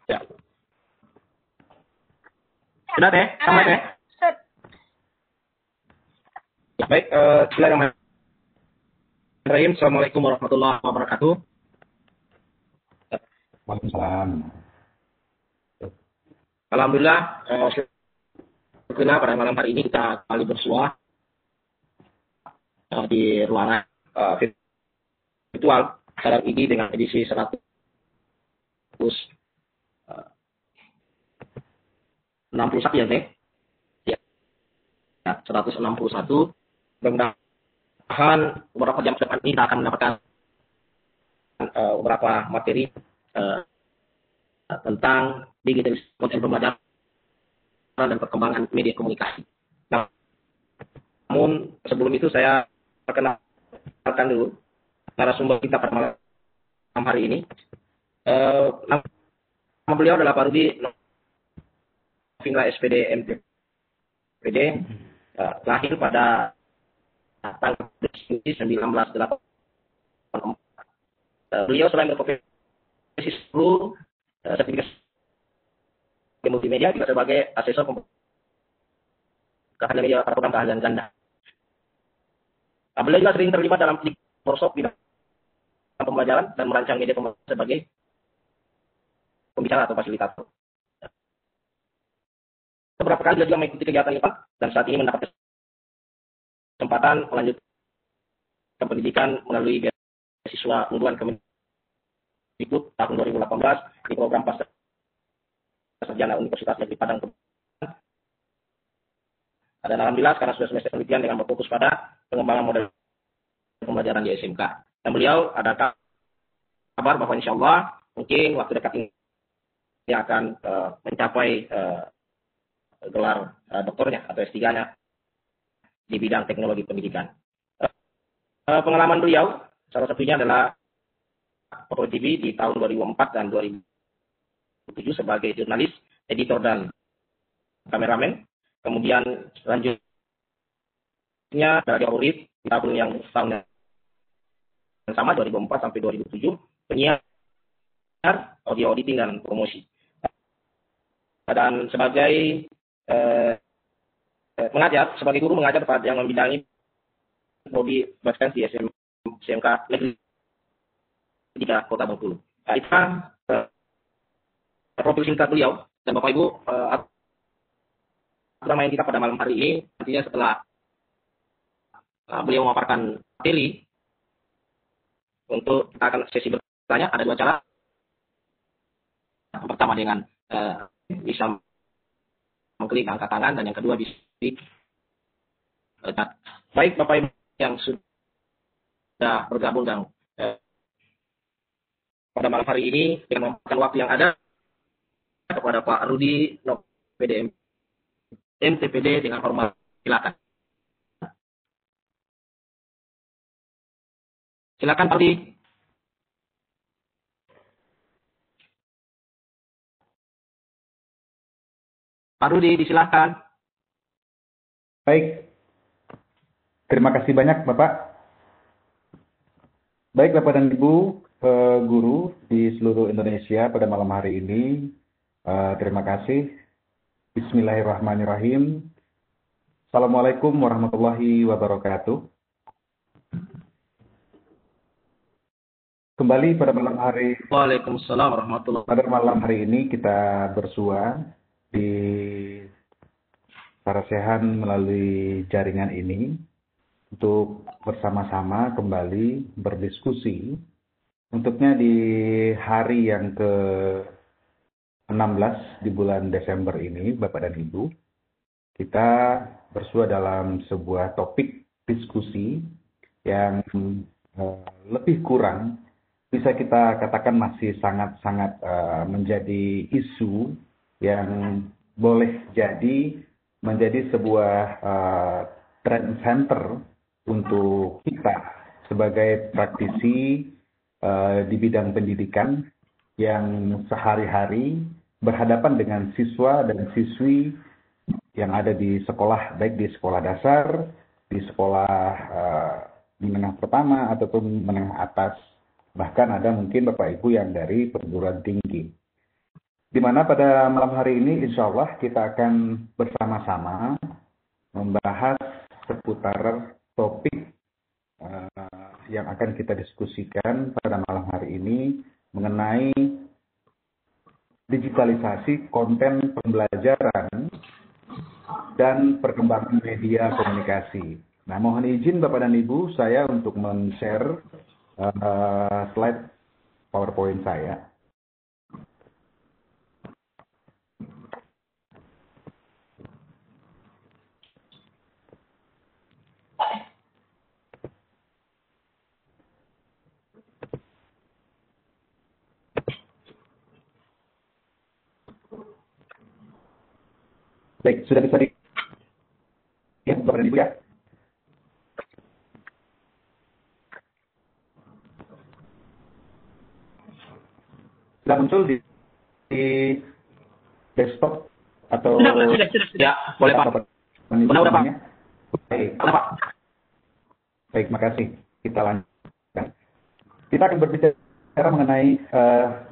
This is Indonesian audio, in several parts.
Ya. Sudah teh, sama teh. Ya, baik, Bismillahirrahmanirrahim. Assalamualaikum warahmatullahi wabarakatuh. Waalaikumsalam. Alhamdulillah, pada malam hari ini kita kembali bersua di ruangan virtual Sadar ID dengan edisi 161 ya teh. Ya, 161. Mudah-mudahan beberapa jam ke depan ini kita akan mendapatkan beberapa materi tentang digitalisasi konten pembelajaran dan perkembangan media komunikasi. Namun sebelum itu saya perkenalkan dulu narasumber kita pada malam hari ini. Nama beliau adalah Pak Rudi Novindra SPD MTPD, lahir pada tanggal 1984. Beliau selain berprofesi guru, sertifikat multimedia juga sebagai asesor keahlian media para program keahlian ganda. Beliau juga sering terlibat dalam workshop bidang pembelajaran dan merancang media pembelajaran sebagai pembicara atau fasilitator. Beberapa kali dia juga mengikuti kegiatan IPA dan saat ini mendapat kesempatan melanjutkan pendidikan melalui beasiswa unggulan Kemendikbud tahun 2018 di program Pasca Sarjana Universitas Negeri Padang. Dan alhamdulillah sekarang sudah semester penelitian dengan berfokus pada pengembangan model pembelajaran di SMK. Dan beliau ada kabar bahwa insya Allah mungkin waktu dekat ini dia akan mencapai gelar doktornya atau S3-nya di bidang teknologi pendidikan. Pengalaman beliau salah satunya adalah Populi TV di tahun 2004 dan 2007 sebagai jurnalis, editor dan kameramen. Kemudian selanjutnya dari Aurit di tahun yang sama 2004 sampai 2007 penyiar audio editing dan promosi. Dan sebagai mengajar, sebagai guru mengajar pada yang membidangi prodi bahkan di SMK Negeri 3 Kota Bengkulu. Itu profil singkat beliau dan Bapak Ibu yang kita pada malam hari ini nantinya setelah beliau memaparkan materi untuk kita akan sesi bertanya. Ada dua cara. Yang pertama dengan bisa mengklik angkat tangan dan yang kedua bisa baik Bapak Ibu yang sudah bergabung dan pada malam hari ini dengan memakan waktu yang ada kepada Pak Rudi Novindra MTPD dengan hormat silakan. Silakan Pak Rudi. Pak Rudi disilakan. Baik. Terima kasih banyak Bapak. Baik Bapak dan Ibu guru di seluruh Indonesia pada malam hari ini. Terima kasih. Bismillahirrahmanirrahim. Assalamualaikum warahmatullahi wabarakatuh. Kembali pada malam hari. Waalaikumsalam warahmatullahi wabarakatuh. Pada malam hari ini kita bersua di Sarasehan melalui jaringan ini untuk bersama-sama kembali berdiskusi. Untuknya di hari yang ke-16 di bulan Desember ini, Bapak dan Ibu, kita bersua dalam sebuah topik diskusi yang lebih kurang bisa kita katakan masih sangat-sangat menjadi isu yang boleh jadi menjadi sebuah trend center untuk kita sebagai praktisi di bidang pendidikan yang sehari-hari berhadapan dengan siswa dan siswi yang ada di sekolah, baik di sekolah dasar, di sekolah menengah pertama ataupun menengah atas, bahkan ada mungkin Bapak Ibu yang dari perguruan tinggi. di mana pada malam hari ini insya Allah kita akan bersama-sama membahas seputar topik yang akan kita diskusikan pada malam hari ini mengenai digitalisasi konten pembelajaran dan perkembangan media komunikasi. Nah, mohon izin Bapak dan Ibu saya untuk men-share slide PowerPoint saya. Baik, sudah bisa dilihat Bapak dan Ibu ya? Sudah muncul di desktop atau sudah. Ya, boleh Pak. Udah Pak. Baik. Pak. Baik, makasih. Kita lanjutkan. Kita akan berbicara mengenai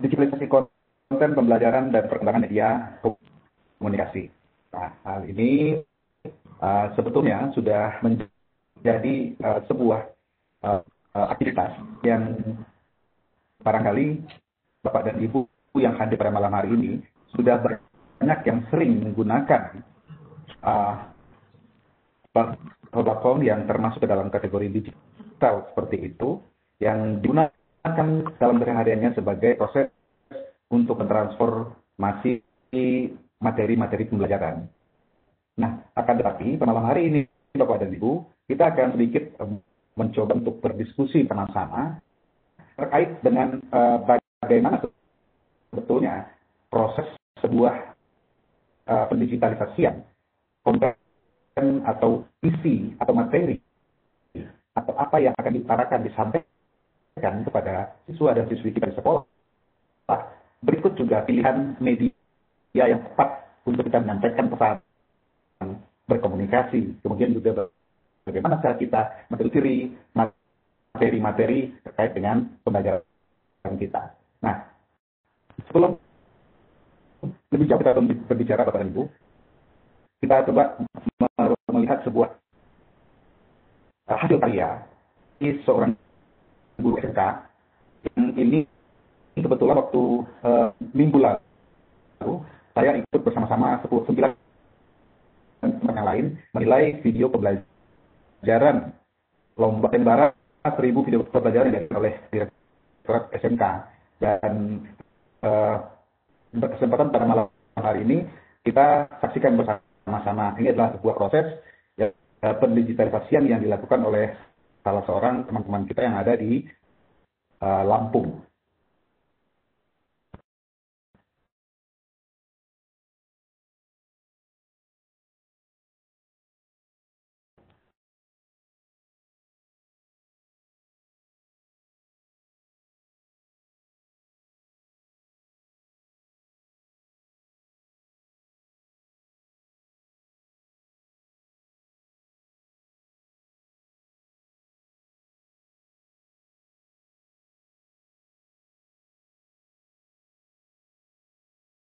digitalisasi konten pembelajaran dan perkembangan media komunikasi. Nah, hal ini sebetulnya sudah menjadi sebuah aktivitas yang barangkali Bapak dan Ibu yang hadir pada malam hari ini sudah banyak yang sering menggunakan platform yang termasuk ke dalam kategori digital seperti itu, yang digunakan dalam kesehariannya sebagai proses untuk mentransformasi materi-materi pembelajaran. Nah, akan tetapi pada malam hari ini Bapak dan Ibu, kita akan sedikit mencoba untuk berdiskusi bersama terkait dengan bagaimana sebetulnya proses sebuah pendigitalisasian konten atau isi atau materi atau apa yang akan diutarakan disampaikan kepada siswa dan siswi kita di sekolah. Berikut juga pilihan media yang tepat untuk kita menyampaikan pesan berkomunikasi. Kemudian juga bagaimana cara kita menelusuri materi-materi terkait dengan pembelajaran kita. Nah, sebelum lebih jauh kita berbicara Bapak dan Ibu, kita coba melihat sebuah hasil karya di seorang guru SMK yang ini kebetulan waktu minggu lalu saya ikut bersama-sama 9 teman yang lain menilai video pembelajaran lomba tembara 1000 video pembelajaran yang dilakukan oleh Direktorat SMK, dan berkesempatan pada malam hari ini kita saksikan bersama-sama. Ini adalah sebuah proses pendigitalisasian yang dilakukan oleh salah seorang teman-teman kita yang ada di Lampung.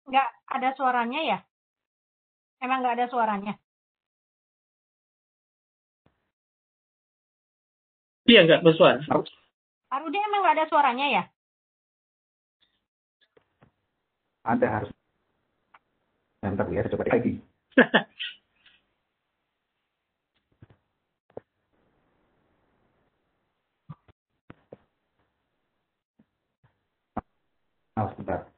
Nggak ada suaranya ya? Emang nggak ada suaranya? Iya, nggak bersuara. Pak Rudi emang nggak ada suaranya ya? Anda harus nanti ya, coba lagi. Sebentar.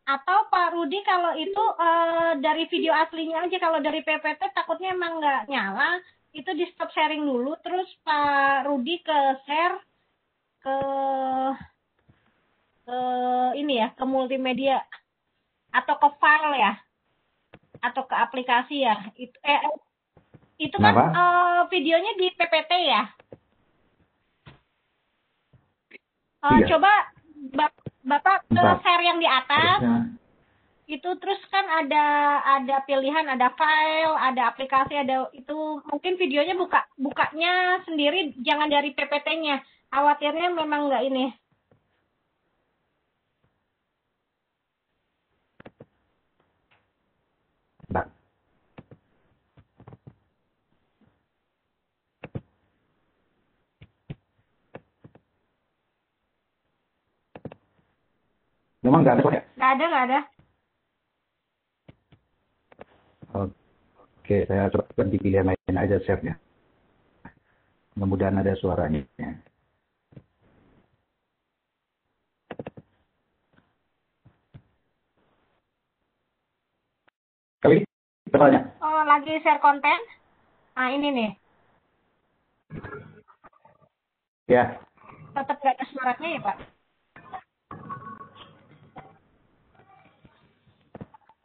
Atau Pak Pak Rudi kalau itu dari video aslinya aja, kalau dari PPT takutnya emang nggak nyala, itu di stop sharing dulu, terus Pak Rudi ke share ke ini ya, ke multimedia atau ke file ya, atau ke aplikasi ya. Itu kan videonya di PPT ya. Iya. Coba Bapak ke Bentar. share yang di atas. Harusnya. Itu terus kan ada pilihan, ada file, ada aplikasi, ada itu, mungkin videonya bukanya sendiri, jangan dari PPT-nya. Khawatirnya memang nggak ini. Bentar. Memang nggak ada kok ya? Nggak ada. Oke, saya coba ganti pilihan lain aja share-nya. Mudah-mudahan ada suaranya. Kali bertanya. Oh, lagi share konten. Nah, ini nih. Ya. Tetap nggak ada suaranya ya, Pak?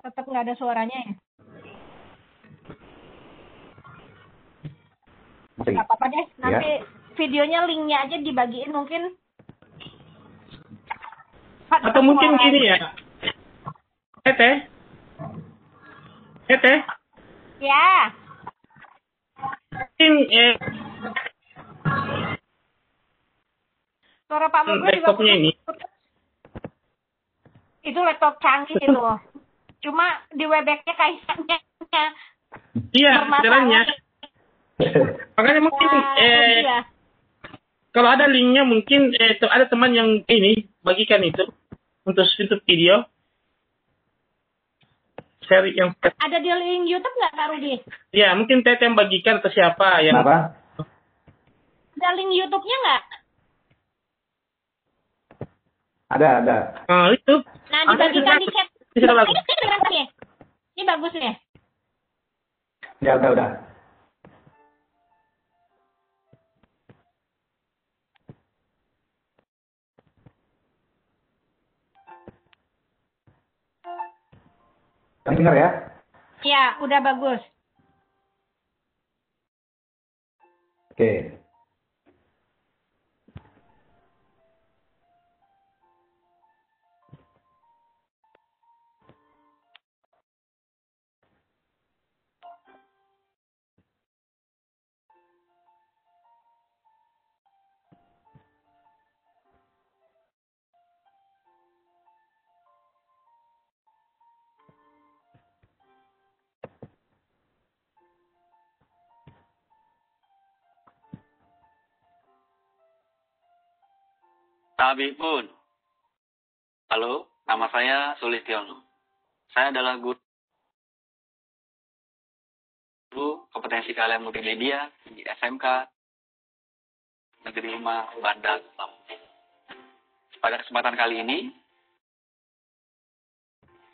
Tetap nggak ada suaranya ya? Masih. Nggak apa-apa deh, nanti videonya linknya aja dibagiin mungkin. Atau mungkin gini ya, Teh. Ya. Mungkin Suara Pak Muglo juga laptopnya ini. Itu laptop canggih itu. Cuma di Webex-nya kayaknya Iya, bermasalah. caranya. Makanya mungkin Iya. kalau ada linknya mungkin ada teman yang ini bagikan itu untuk video share yang Ada di link YouTube nggak, Kak Rudi? ya mungkin Teh yang bagikan atau siapa yang Kenapa? Ada link YouTube-nya nggak? Ada. itu. Nah, dibagikan di chat. Bisa bagus. Ini bagus nih. Ya, udah. Kalian dengar ya? Ya, udah bagus. Oke. Tabibun. Halo, nama saya Sulistiono. Saya adalah guru kompetensi kalian multimedia di SMK Negeri 5 Bandar Lampung. Pada kesempatan kali ini,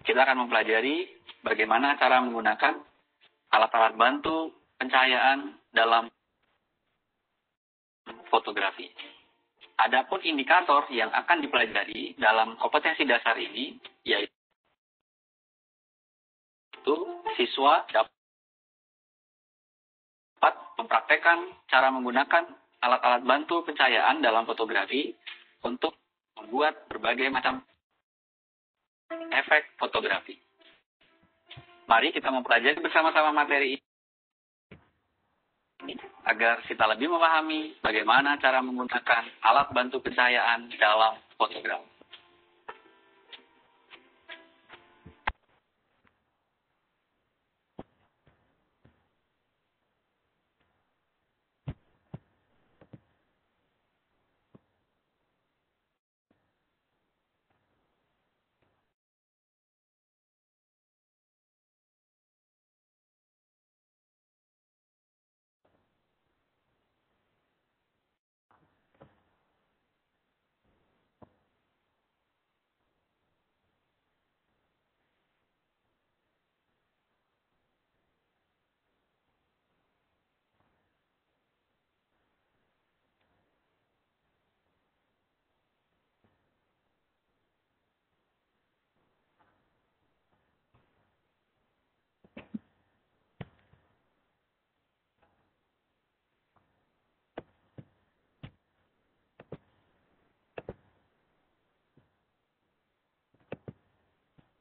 kita akan mempelajari bagaimana cara menggunakan alat-alat bantu pencahayaan dalam fotografi. Adapun indikator yang akan dipelajari dalam kompetensi dasar ini, yaitu siswa dapat mempraktekkan cara menggunakan alat-alat bantu pencahayaan dalam fotografi untuk membuat berbagai macam efek fotografi. Mari kita mempelajari bersama-sama materi ini agar kita lebih memahami bagaimana cara menggunakan alat bantu pencahayaan dalam fotografi.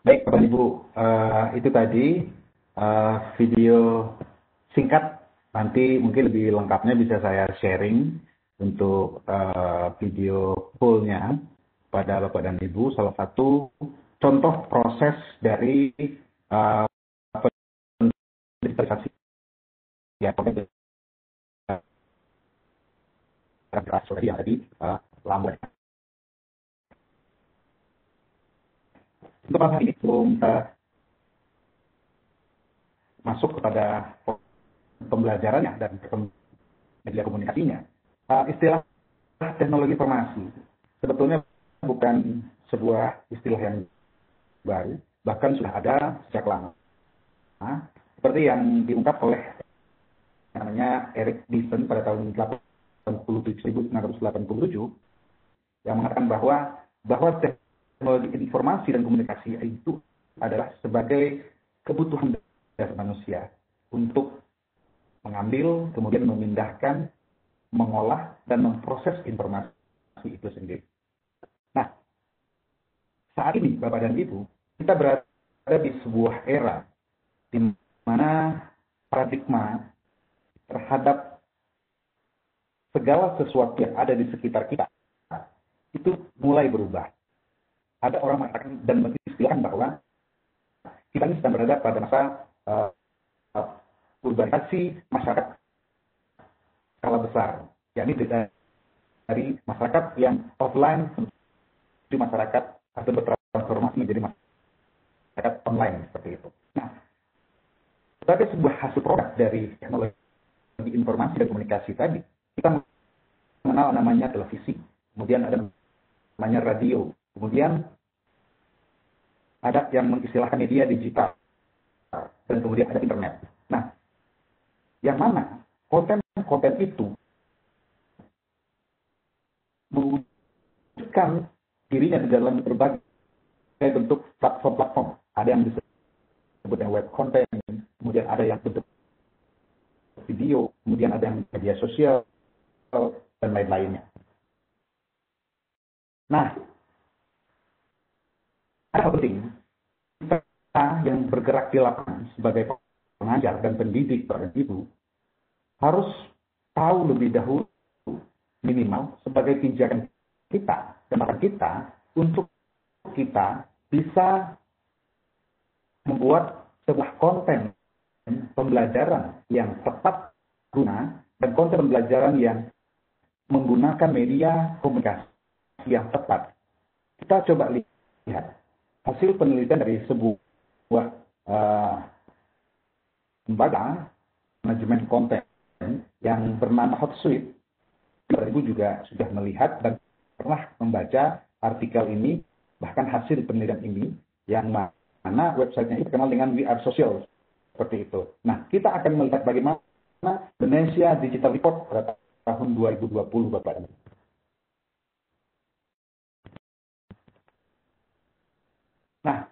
Baik, Bapak Ibu, itu tadi video singkat. Nanti mungkin lebih lengkapnya bisa saya sharing untuk video fullnya pada Bapak dan Ibu. Salah satu contoh proses dari digitalisasi ya, yang tadi lambat. Untuk hal ini sebelum kita masuk kepada pembelajarannya dan media komunikasinya, istilah teknologi informasi sebetulnya bukan sebuah istilah yang baru, bahkan sudah ada sejak lama. Seperti yang diungkap oleh namanya Eric Dyson pada tahun 1987 yang mengatakan bahwa teknologi informasi dan komunikasi itu adalah sebagai kebutuhan dasar manusia untuk mengambil, kemudian memindahkan, mengolah, dan memproses informasi itu sendiri. Nah, saat ini Bapak dan Ibu, kita berada di sebuah era di mana paradigma terhadap segala sesuatu yang ada di sekitar kita itu mulai berubah. Ada orang mengatakan dan mengistilahkan bahwa kita ini sedang berada pada masa urbanisasi masyarakat skala besar, yakni dari masyarakat yang offline menuju masyarakat atau bertransformasi menjadi masyarakat online seperti itu. Nah, sebagai sebuah hasil produk dari teknologi informasi dan komunikasi tadi, kita mengenal namanya televisi, kemudian ada namanya radio, kemudian ada yang mengistilahkan media digital, dan kemudian ada internet. Nah, yang mana konten-konten itu mewujudkan dirinya di dalam berbagai bentuk platform-platform. Ada yang disebut web content, kemudian ada yang bentuk video, kemudian ada yang media sosial, dan lain-lainnya. Nah, hal penting kita yang bergerak di lapangan sebagai pengajar dan pendidik para ibu harus tahu lebih dahulu minimal sebagai pijakan kita dan kita untuk kita bisa membuat sebuah konten pembelajaran yang tepat guna dan konten pembelajaran yang menggunakan media komunikasi yang tepat. Kita coba lihat hasil penelitian dari sebuah lembaga manajemen konten yang bernama Hootsuite. Ibu juga sudah melihat dan pernah membaca artikel ini, bahkan hasil penelitian ini, yang mana websitenya itu dikenal dengan We Are Social, seperti itu. Nah, kita akan melihat bagaimana Indonesia Digital Report pada tahun 2020, Bapak dan Ibu. Nah,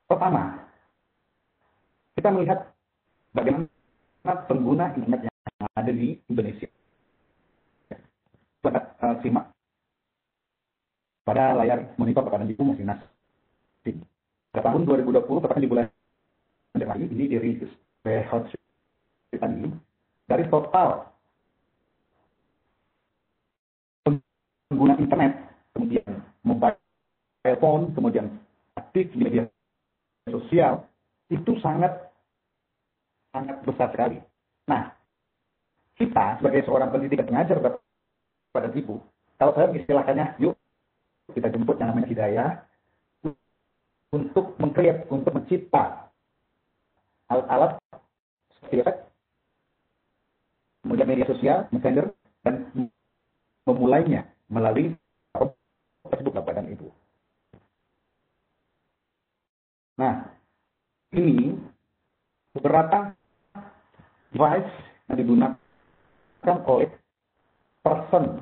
pertama, kita melihat bagaimana pengguna internet yang ada di Indonesia. Kita simak pada layar monitor Bapak dan Ibu masing-masing. Pada tahun 2020, tepatnya di bulan Januari, ini dirilis oleh Hootsuite tadi, dari total pengguna internet, kemudian mobile phone, kemudian aktif di media sosial, itu sangat besar sekali. Nah, kita sebagai seorang pendidik dan pengajar pada ibu, kalau saya mengistilahkannya, yuk kita jemput yang namanya hidayah untuk mengkreat, untuk mencipta alat-alat seperti web, kemudian media sosial, messenger, dan memulainya melalui Facebook Bapak dan Ibu. Nah, ini beberapa device yang digunakan oleh person.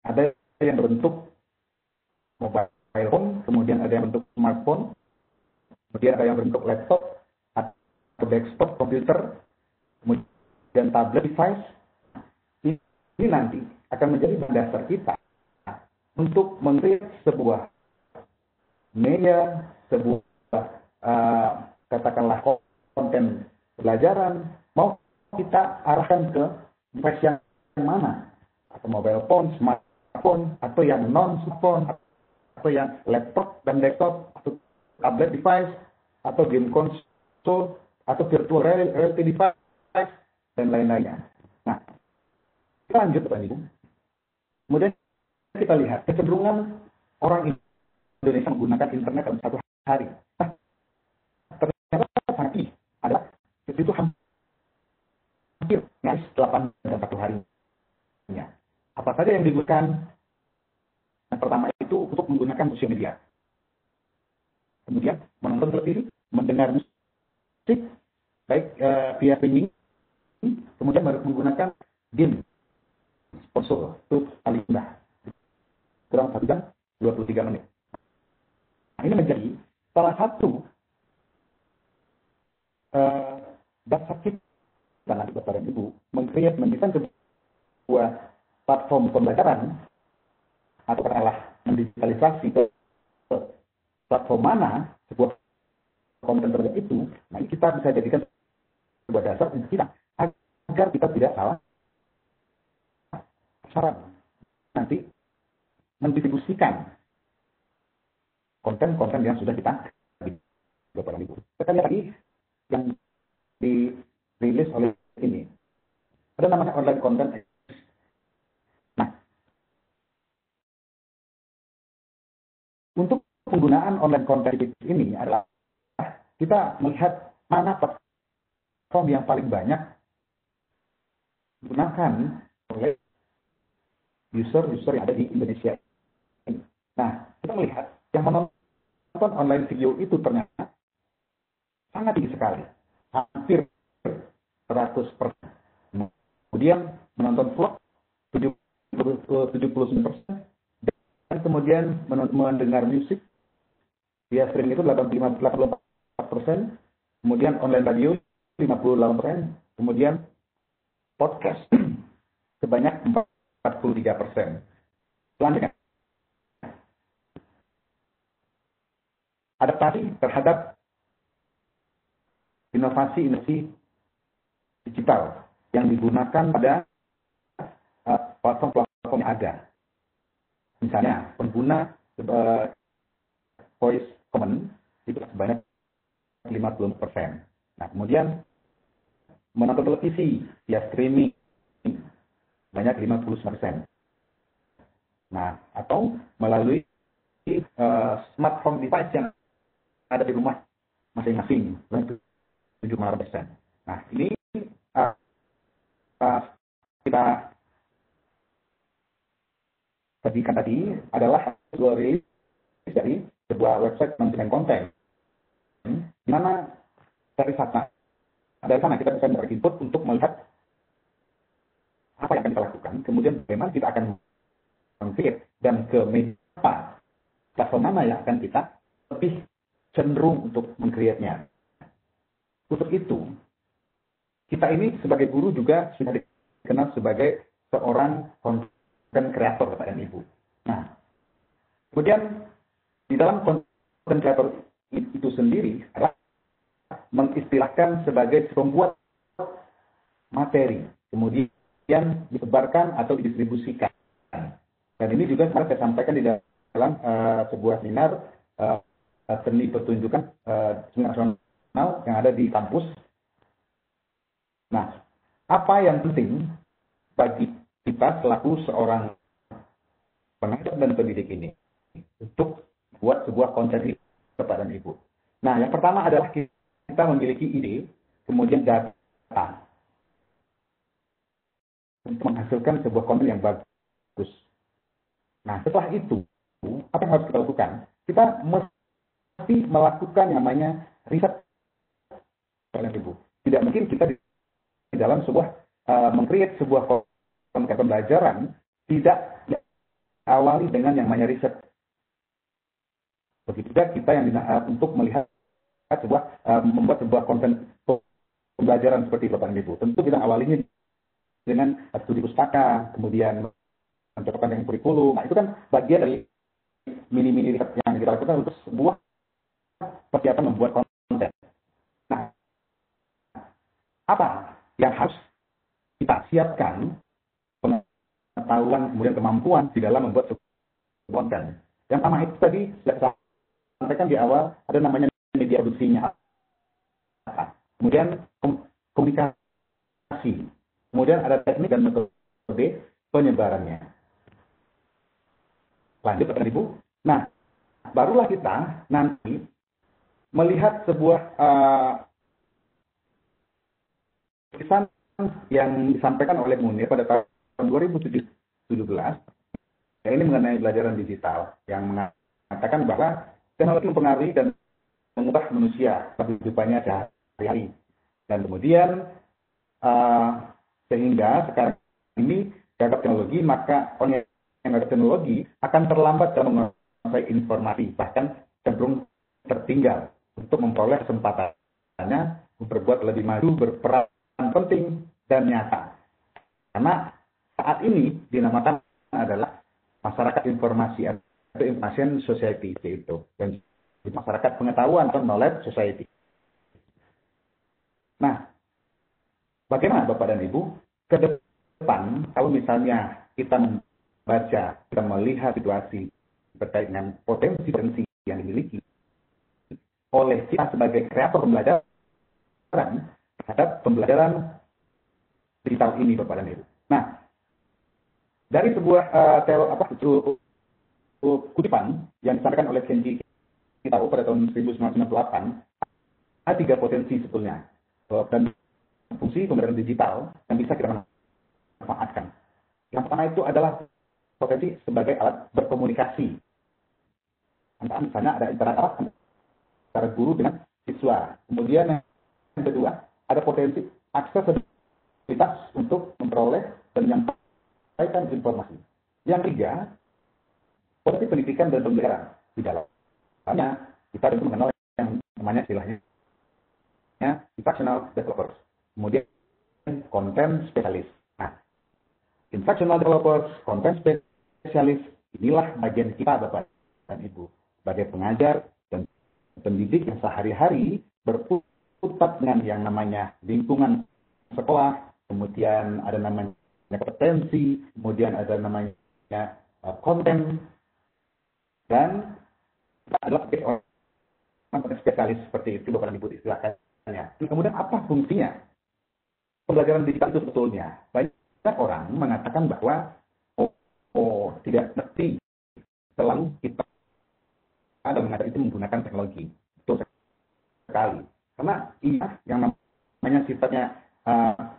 Ada yang berbentuk mobile phone, kemudian ada yang bentuk smartphone, kemudian ada yang bentuk laptop atau desktop komputer, kemudian tablet device. Ini nanti akan menjadi bahan dasar kita untuk mengkreat sebuah media, sebuah katakanlah konten pelajaran, mau kita arahkan ke device yang mana? Atau mobile phone, smartphone, atau yang non-smartphone, atau yang laptop dan desktop, atau tablet device, atau game console, atau virtual reality device, dan lain-lainnya. Nah, kita lanjut Bapak Ibu. Kemudian kita lihat kecenderungan orang Indonesia menggunakan internet dalam satu hari. Nah, ternyata sangat adalah itu hampir nyaris 8 dalam satu harinya. Apa saja yang digunakan? Yang pertama itu untuk menggunakan sosial media. Kemudian menonton televisi, mendengar musik, baik via streaming, kemudian menggunakan game sponsor itu paling mudah, kurang 1 jam 23 menit. Nah, ini menjadi salah satu dasar kita nanti Bapak dan Ibu mendesain sebuah platform pembelajaran atau katakanlah mendigitalisasi ke platform mana sebuah konten terbaik itu. Nah, ini kita bisa jadikan sebuah dasar untuk kita agar kita tidak salah saran nanti mendistribusikan konten-konten yang sudah kita Bapak Ibu. Kita lihat lagi yang dirilis oleh ini. Ada namanya online content. Nah, untuk penggunaan online content ini adalah kita melihat mana platform yang paling banyak digunakan oleh user yang ada di Indonesia ini. Nah, kita melihat yang menonton online video itu ternyata sangat tinggi sekali, hampir 100%. Kemudian menonton vlog 79%, dan kemudian mendengar musik via streaming itu 84%, kemudian online radio 58%, kemudian podcast sebanyak 43%. Selanjutnya, adaptasi terhadap inovasi digital yang digunakan pada platform yang ada. Misalnya, pengguna voice command itu sebanyak 50%. Nah, kemudian menonton televisi via streaming banyak 59%. Nah, atau melalui smartphone device yang ada di rumah masing-masing 75%. Nah, ini kita sajikan tadi adalah sebuah rilis dari sebuah website manajemen konten, di mana dari sana kita bisa memberi input untuk melihat apa yang akan kita lakukan, kemudian bagaimana kita akan meng-create dan ke media apa, platform mana yang akan kita lebih cenderung untuk meng-create-nya. Untuk itu, kita ini sebagai guru juga sudah dikenal sebagai seorang content creator, Bapak dan Ibu. Nah, kemudian di dalam content creator itu sendiri adalah mengistilahkan sebagai pembuat materi, kemudian disebarkan atau didistribusikan. Dan ini juga saya sampaikan di dalam sebuah seminar seni pertunjukan nasional yang ada di kampus. Nah, apa yang penting bagi kita selaku seorang pengajar dan pendidik ini untuk buat sebuah konten Bapak dan Ibu? Nah, yang pertama adalah kita memiliki ide, kemudian data untuk menghasilkan sebuah konten yang bagus. Nah, setelah itu, apa yang harus kita lakukan? Kita mesti melakukan yang namanya riset, Bapak dan Ibu. Tidak mungkin kita di dalam sebuah meng-create sebuah konten pembelajaran tidak diawali dengan yang namanya riset. Begitu juga kita yang untuk melihat membuat sebuah konten pembelajaran seperti Bapak dan Ibu. Tentu kita awalinya dengan studi pustaka, kemudian mencocokkan dengan kurikulum. Nah, itu kan bagian dari mini-mini riset yang yang kita lakukan untuk sebuah persiapan membuat konten. Nah, apa yang harus kita siapkan, pengetahuan, kemudian kemampuan di dalam membuat sebuah konten. Yang pertama itu tadi sudah saya sampaikan di awal, ada namanya media produksinya. Kemudian komunikasi. Kemudian ada teknik dan metode penyebarannya. Lanjut Bapak Ibu. Nah, barulah kita nanti melihat sebuah tulisan yang disampaikan oleh Munir pada tahun 2017. Ya, ini mengenai pelajaran digital yang mengatakan bahwa teknologi mempengaruhi dan mengubah manusia kehidupannya sehari-hari. Dan kemudian sehingga sekarang ini gagap teknologi, maka orang yang gagap teknologi akan terlambat dalam menguasai informasi, bahkan cenderung tertinggal untuk memperoleh kesempatannya berbuat lebih maju, berperan penting dan nyata. Karena saat ini dinamakan adalah masyarakat informasi atau information society itu, dan masyarakat pengetahuan atau knowledge society. Nah, bagaimana Bapak dan Ibu ke depan kalau misalnya kita membaca, kita melihat situasi terkait dengan potensi-potensi yang dimiliki oleh kita sebagai kreator pembelajaran terhadap pembelajaran digital ini Bapak dan Ibu. Nah, dari sebuah kutipan yang disampaikan oleh Kenji Kitao pada tahun 1998, ada 3 potensi sebetulnya dan fungsi pembelajaran digital yang bisa kita manfaatkan. Yang pertama itu adalah potensi sebagai alat berkomunikasi. Misalnya ada interaktif antara guru dengan siswa. Kemudian yang kedua, ada potensi aksesibilitas untuk memperoleh dan menyampaikan informasi. Yang ketiga, potensi pendidikan dan pembelajaran. Di dalamnya kita tentu mengenal yang namanya istilahnya instructional developers. Kemudian content spesialis. Nah, instructional developers, content spesialis, inilah bagian kita Bapak dan Ibu sebagai pengajar dan pendidik yang sehari-hari berkutat dengan yang namanya lingkungan sekolah, kemudian ada namanya kompetensi, kemudian ada namanya konten, dan adalah orang spesialis seperti itu Bapak dan Ibu istilahkannya. Kemudian apa fungsinya pembelajaran digital itu sebetulnya? Banyak orang mengatakan bahwa tidak mesti selalu kita ada mengajar itu menggunakan teknologi. Betul sekali. Karena ini yang namanya sifatnya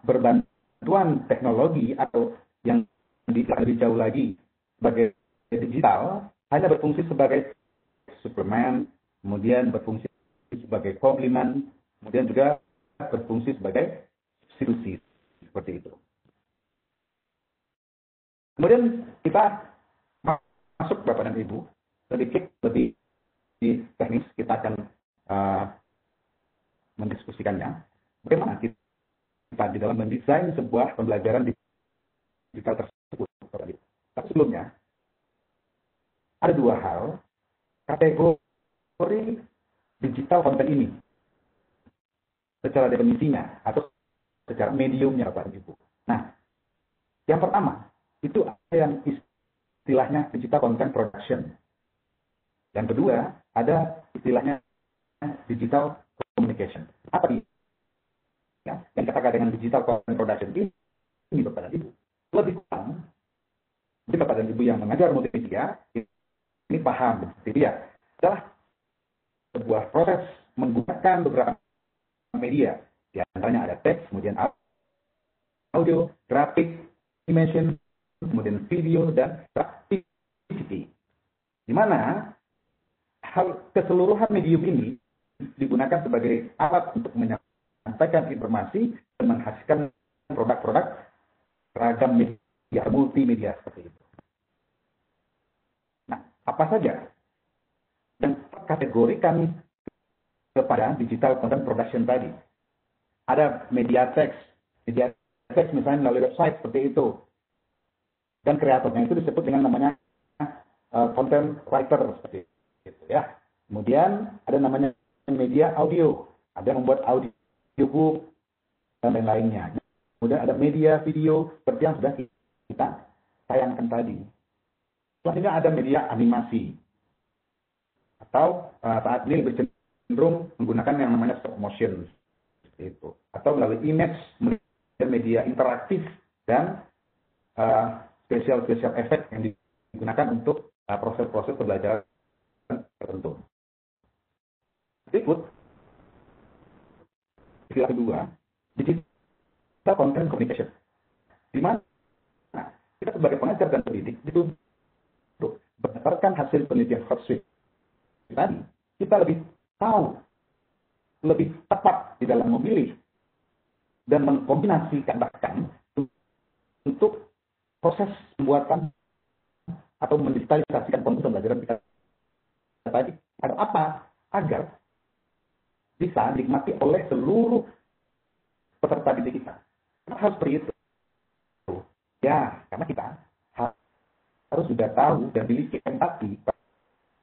berbantuan teknologi atau yang lebih jauh lagi sebagai digital hanya berfungsi sebagai suplemen, kemudian berfungsi sebagai komplement, kemudian juga berfungsi sebagai substitusi seperti itu. Kemudian kita masuk Bapak dan Ibu sedikit lebih teknis, kita akan mendiskusikannya. Bagaimana kita di dalam mendesain sebuah pembelajaran digital tersebut. Tapi sebelumnya ada 2 hal kategori digital konten ini secara definisinya atau secara mediumnya Bapak Ibu. Nah, yang pertama itu ada yang istilahnya digital content production. Yang kedua ada istilahnya digital communication. Apa ini? Ya, yang dikatakan dengan digital content production ini Bapak dan Ibu lebih kurang, mungkin Bapak dan Ibu yang mengajar multimedia ini paham, dia adalah sebuah proses menggunakan beberapa media, di antaranya ada teks, kemudian audio, grafik, animation, kemudian video dan activity. Di mana keseluruhan medium ini digunakan sebagai alat untuk menyampaikan informasi dan menghasilkan produk-produk ragam media, multimedia seperti itu. Nah, apa saja yang kategorikan kepada digital content production tadi? Ada media teks misalnya melalui website seperti itu. Dan kreatornya itu disebut dengan namanya content writer seperti gitu ya. Kemudian ada namanya media audio, ada yang membuat audiobook dan lain-lainnya. Kemudian ada media video seperti yang sudah kita tayangkan tadi. Selanjutnya ada media animasi, atau saat ini lebih cenderung menggunakan yang namanya stop motion, itu, atau melalui image, media interaktif dan spesial efek yang digunakan untuk proses-proses pembelajaran tertentu. Berikut istilah kedua, digital content communication, di mana kita sebagai pengajar dan pendidik itu berdasarkan hasil penelitian Hochschild tadi, kita lebih tahu, lebih tepat di dalam memilih dan mengkombinasikan bahkan untuk proses pembuatan atau mendigitalisasikan konten pembelajaran kita tadi. Ada apa? Agar bisa dinikmati oleh seluruh peserta didik kita. Kenapa harus seperti itu? Ya, karena kita harus juga tahu dan memiliki empati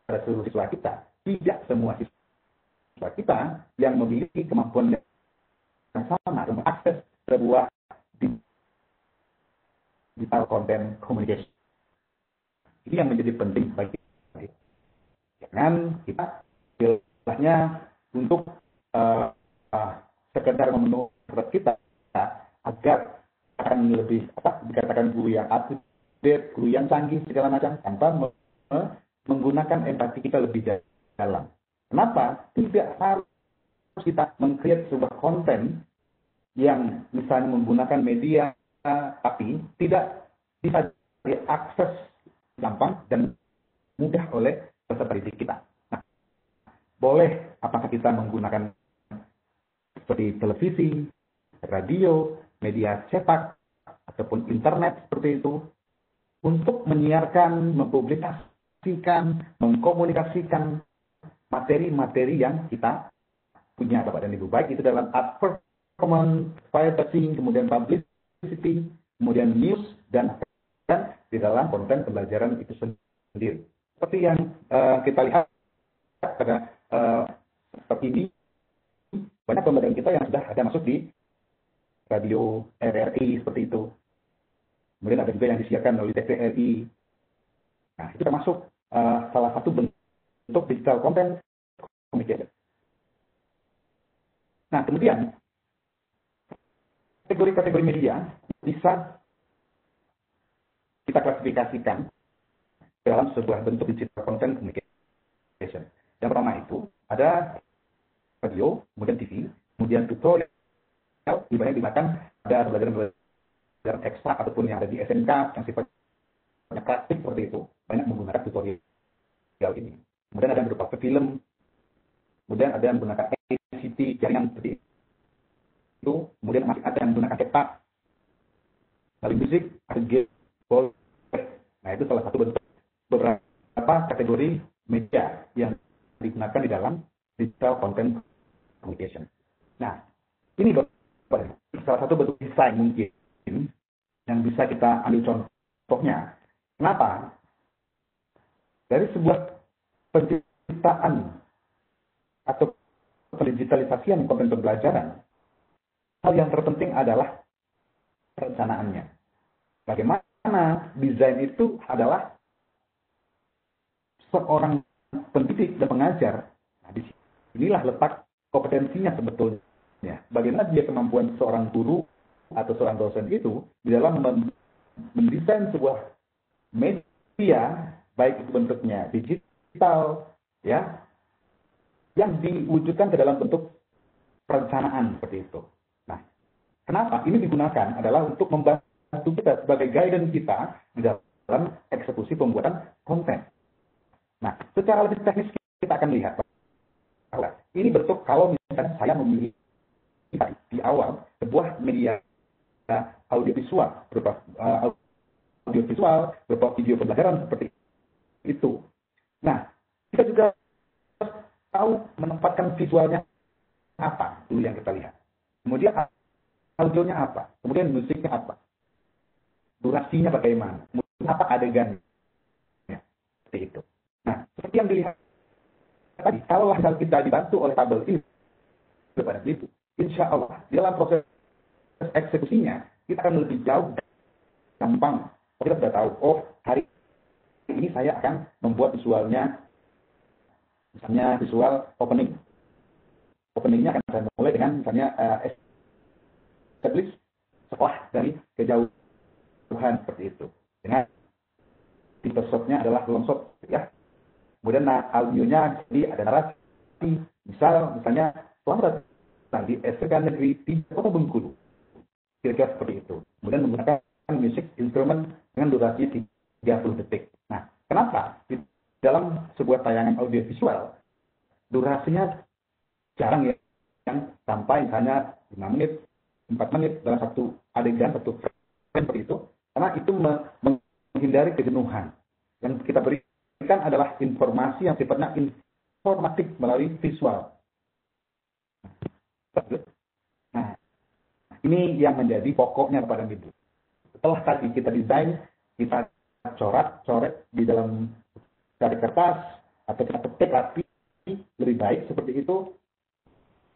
pada seluruh siswa kita. Tidak semua siswa kita yang memiliki kemampuan yang sama dalam mengakses sebuah digital content communication. Ini yang menjadi penting bagi kita. Jangan kita istilahnya untuk sekedar memenuhi kebutuhan kita agar akan lebih dikatakan guru yang update, guru yang canggih segala macam, tanpa menggunakan empati kita lebih dalam. Kenapa? Tidak harus kita meng-create sebuah konten yang misalnya menggunakan media tapi tidak bisa diakses gampang dan mudah oleh peserta didik kita. Nah, boleh apakah kita menggunakan seperti televisi, radio, media cetak, ataupun internet seperti itu, untuk menyiarkan, mempublikasikan, mengkomunikasikan materi-materi yang kita punya, Bapak dan Ibu. Baik itu dalam art performance, firefighting, kemudian publicity, kemudian news, dan di dalam konten pembelajaran itu sendiri. Seperti yang kita lihat pada seperti ini, banyak pembelajaran kita yang sudah ada masuk di radio RRI seperti itu. Kemudian ada juga yang disiarkan melalui TVRI. Nah, itu termasuk salah satu bentuk digital content communication. Nah, kemudian kategori-kategori media bisa kita klasifikasikan dalam sebuah bentuk digital content communication. Yang pertama itu ada radio, kemudian TV, kemudian tutorial, di mana digunakan ada pelajaran ekstra ataupun yang ada di SMK yang sifatnya praktik seperti itu, banyak menggunakan tutorial ini. Kemudian ada yang berupa film, kemudian ada yang menggunakan ICT jaringan seperti itu, kemudian masih ada yang menggunakan cetak, lalu musik, ada game, ball. Nah, itu salah satu bentuk beberapa kategori media yang digunakan di dalam digital content communication. Nah, ini salah satu bentuk desain mungkin yang bisa kita ambil contohnya. Kenapa? Dari sebuah penciptaan atau pendigitalisasian konten pembelajaran, hal yang terpenting adalah perencanaannya. Bagaimana desain itu adalah seorang pendidik dan pengajar. Nah, di sinilah letak kompetensinya sebetulnya. Bagaimana dia kemampuan seorang guru atau seorang dosen itu di dalam mendesain sebuah media, baik itu bentuknya digital, ya, yang diwujudkan ke dalam bentuk perencanaan seperti itu. Nah, kenapa ini digunakan adalah untuk membantu kita sebagai guidance kita di dalam eksekusi pembuatan konten. Nah, secara lebih teknis kita akan lihat bahwa ini bentuk kalau misalnya saya memilih di awal sebuah media audiovisual berupa video pembelajaran seperti itu. Nah, kita juga tahu menempatkan visualnya apa dulu yang kita lihat. Kemudian audionya apa, kemudian musiknya apa, durasinya bagaimana, kemudian apa adegannya, seperti itu. Nah, seperti yang dilihat tadi, kalau kita dibantu oleh tabel ini kepada itu, insya Allah dalam proses eksekusinya kita akan lebih jauh gampang. Kita sudah tahu, oh hari ini saya akan membuat visualnya, misalnya visual opening. Openingnya akan saya mulai dengan misalnya establish sekolah dari kejauhan seperti itu. Dengan tipe shotnya adalah long shot, ya. Kemudian audionya jadi ada narasi, misalnya selamat datang di SMK Negeri 3 Kota Bengkulu, kira-kira seperti itu. Kemudian menggunakan musik instrumen dengan durasi 30 detik. Nah, kenapa di dalam sebuah tayangan audiovisual durasinya jarang ya, yang sampai misalnya 5 menit, 4 menit dalam satu adegan, satu frame seperti itu, karena itu menghindari kejenuhan. Yang kita berikan adalah informasi yang sifatnya informatif melalui visual. Nah, ini yang menjadi pokoknya Bapak dan Ibu. Setelah tadi kita desain, kita coret di dalam dari kertas, atau kita petik rapi, lebih baik seperti itu.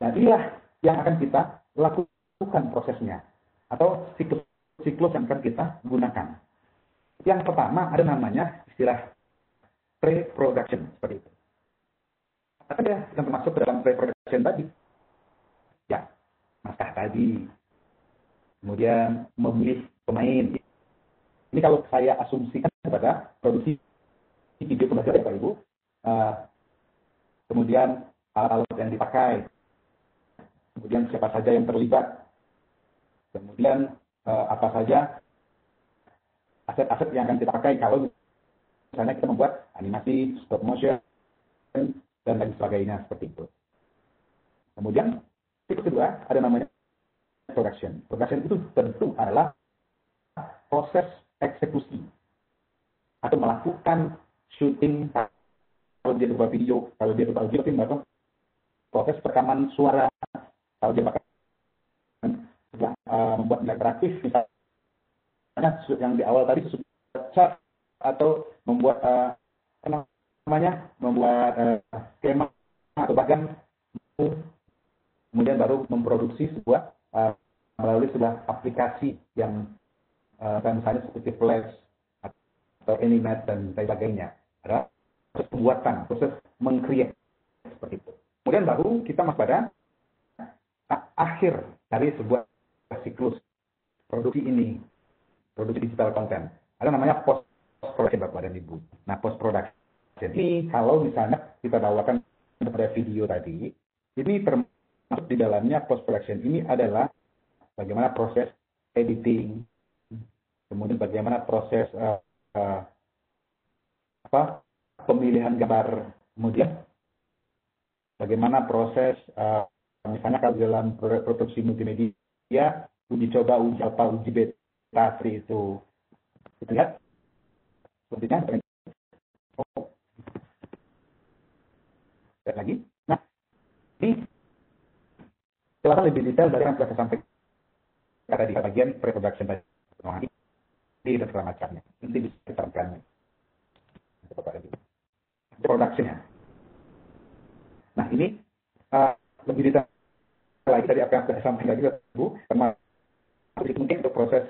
Nah, inilah yang akan kita lakukan prosesnya, atau siklus yang akan kita gunakan. Yang pertama ada namanya istilah pre-production, seperti itu. Apa ya yang termasuk ke dalam pre-production tadi? Ya, naskah tadi. Kemudian memilih pemain. Ini kalau saya asumsikan kepada produksi video pembelajaran ya Pak Ibu. Kemudian alat-alat yang dipakai. Kemudian siapa saja yang terlibat. Kemudian apa saja aset-aset yang akan kita pakai kalau misalnya kita membuat animasi, stop motion, dan lain sebagainya seperti itu. Kemudian tipe kedua ada namanya production. Production itu tentu adalah proses eksekusi atau melakukan syuting kalau dia berupa video, kalau dia berupa audio, atau proses rekaman suara kalau dia bakal membuat interaktif misalnya yang di awal tadi chart atau membuat membuat skema atau bahkan kemudian baru memproduksi sebuah melalui sebuah aplikasi yang misalnya seperti Flash atau Animate dan sebagainya. Ada proses pembuatan, proses meng-create seperti itu. Kemudian baru kita masuk pada akhir dari sebuah siklus produksi ini, produksi digital content. Ada namanya post production Bapak dan Ibu. Nah, post production ini kalau misalnya kita bawakan kepada video tadi, ini termasuk di dalamnya post production ini adalah bagaimana proses editing, kemudian bagaimana proses pemilihan gambar, kemudian bagaimana proses misalnya kalau dalam produksi multimedia, uji coba, uji alfa, uji beta, seperti itu. Kita lihat, sepertinya. Lihat lagi. Nah, ini kelihatan lebih detail dari yang saya sampaikan tadi di bagian pre-production tadi, dan segala macamnya. Nanti bisa kita lihatnya. Productionnya. Nah, ini lebih detail lagi dari apa yang saya sampaikan tadi, Bu, termasuk mungkin untuk proses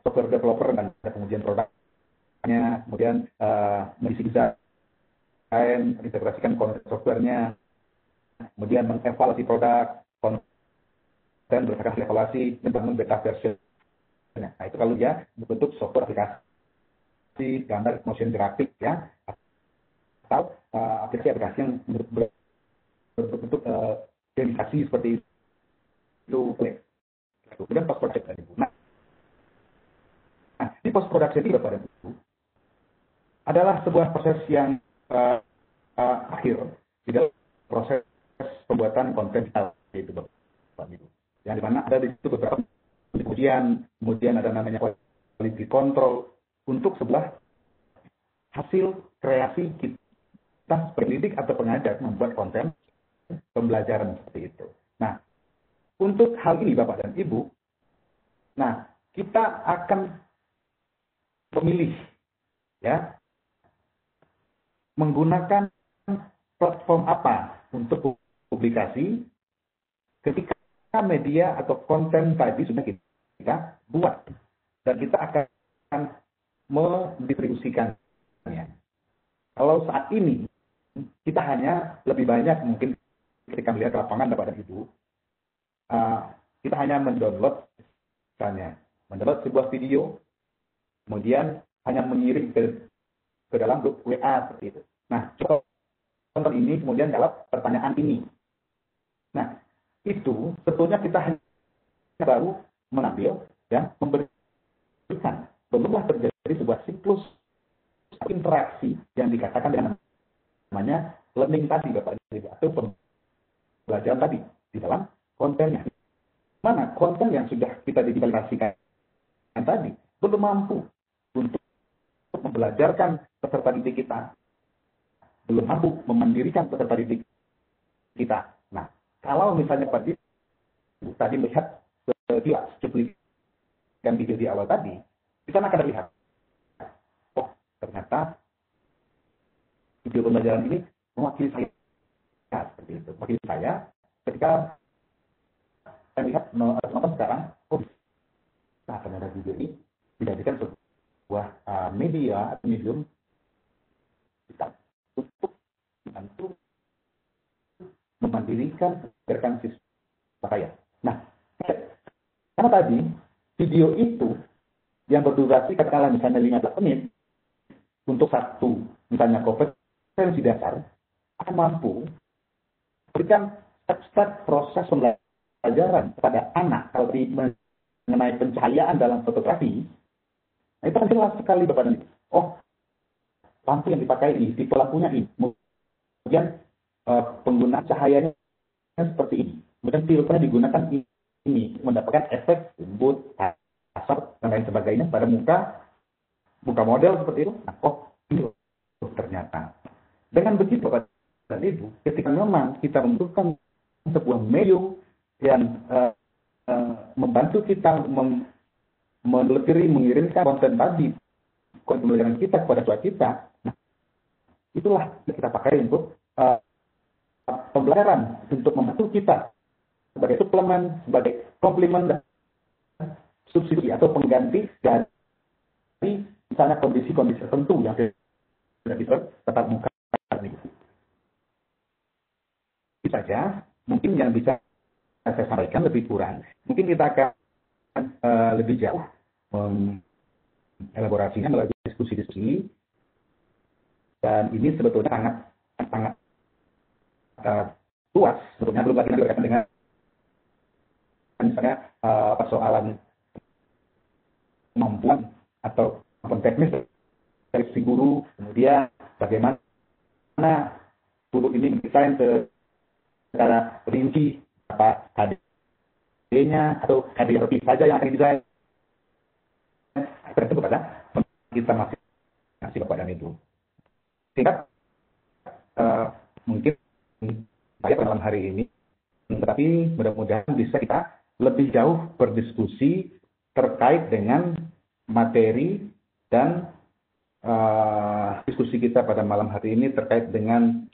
software developer dan kemudian produknya, kemudian mengisi desain, integrasikan konsep softwarenya, kemudian mengevaluasi produk, konten berdasarkan evaluasi, membangun beta version. Nah, itu kalau dia berbentuk software aplikasi, gambar, motion grafik, ya, atau aplikasi yang berbentuk dedikasi seperti itu. Kemudian post production tadi. Nah, di post production ini Bapak dan Ibu adalah sebuah proses yang akhir di dalam proses pembuatan konten digital itu Bapak Ibu. Yang dimana ada di situ beberapa ujian, kemudian ada namanya quality control untuk sebuah hasil kreasi kita pendidik atau pengajar membuat konten pembelajaran seperti itu. Nah, untuk hal ini Bapak dan Ibu, nah kita akan memilih ya menggunakan platform apa untuk publikasi ketika media atau konten tadi sudah kita buat dan kita akan mendistribusikannya. Kalau saat ini kita hanya lebih banyak mungkin ketika melihat lapangan Bapak dan Ibu, kita hanya mendownload misalnya, mendownload sebuah video, kemudian hanya mengirim ke dalam grup WA seperti itu. Nah, contoh ini kemudian jawab pertanyaan ini. Nah, itu sebetulnya kita hanya baru mengambil dan memberikan. Belumlah terjadi sebuah siklus interaksi yang dikatakan dengan namanya learning tadi, Bapak Ibu, atau pembelajaran tadi di dalam kontennya. Mana konten yang sudah kita digitalisasikan tadi belum mampu untuk membelajarkan peserta didik kita, belum mampu memandirikan peserta didik kita. Nah, kalau misalnya Pak Ibu tadi melihat sekilas cuplikan video di awal tadi, di sana akan terlihat, oh ternyata video pembelajaran ini mewakili saya seperti itu. Mewakili saya ketika saya lihat nonton sekarang, oh bisa ternyata video ini dijadikan sebuah media atau medium kita untuk membantu memandirikan gerakan siswa saya. Nah, karena tadi video itu yang berdurasi katakanlah misalnya 15 menit untuk satu misalnya kompetensi dasar akan mampu berikan step-step proses pembelajaran kepada anak kalau mengenai pencahayaan dalam fotografi. Nah, itu kan jelas sekali Bapak dan Ibu. Oh, lampu yang dipakai ini, tipe lampunya ini. Kemudian penggunaan cahayanya seperti ini. Kemudian filternya digunakan ini mendapatkan efek lembut, kasar dan lain sebagainya pada muka model seperti itu. Nah, oh ini ternyata dengan begitu Bapak dan Ibu, ketika memang kita membutuhkan sebuah medium yang membantu kita mengirimkan konten tadi, konten pembelajaran kita kepada siswa kita, nah, itulah yang kita pakai untuk pembelajaran untuk membantu kita sebagai suplemen, sebagai komplement dan subsidi atau pengganti dari misalnya kondisi-kondisi tertentu yang tidak bisa tetap muka. Itu saja mungkin yang bisa saya sampaikan lebih kurang. Mungkin kita akan lebih jauh mengelaborasinya melalui diskusi-diskusi dan ini sebetulnya sangat luas, sebetulnya belum lagi berkaitan dengan misalnya persoalan kemampuan atau kemampuan teknis dari si guru, kemudian bagaimana guru ini mendesain secara rinci apa KD-nya atau KD saja yang akan didesain. Itu kepada kita masih Bapak dan Ibu. Sehingga mungkin saya pada malam hari ini, tetapi mudah-mudahan bisa kita lebih jauh berdiskusi terkait dengan materi dan diskusi kita pada malam hari ini terkait dengan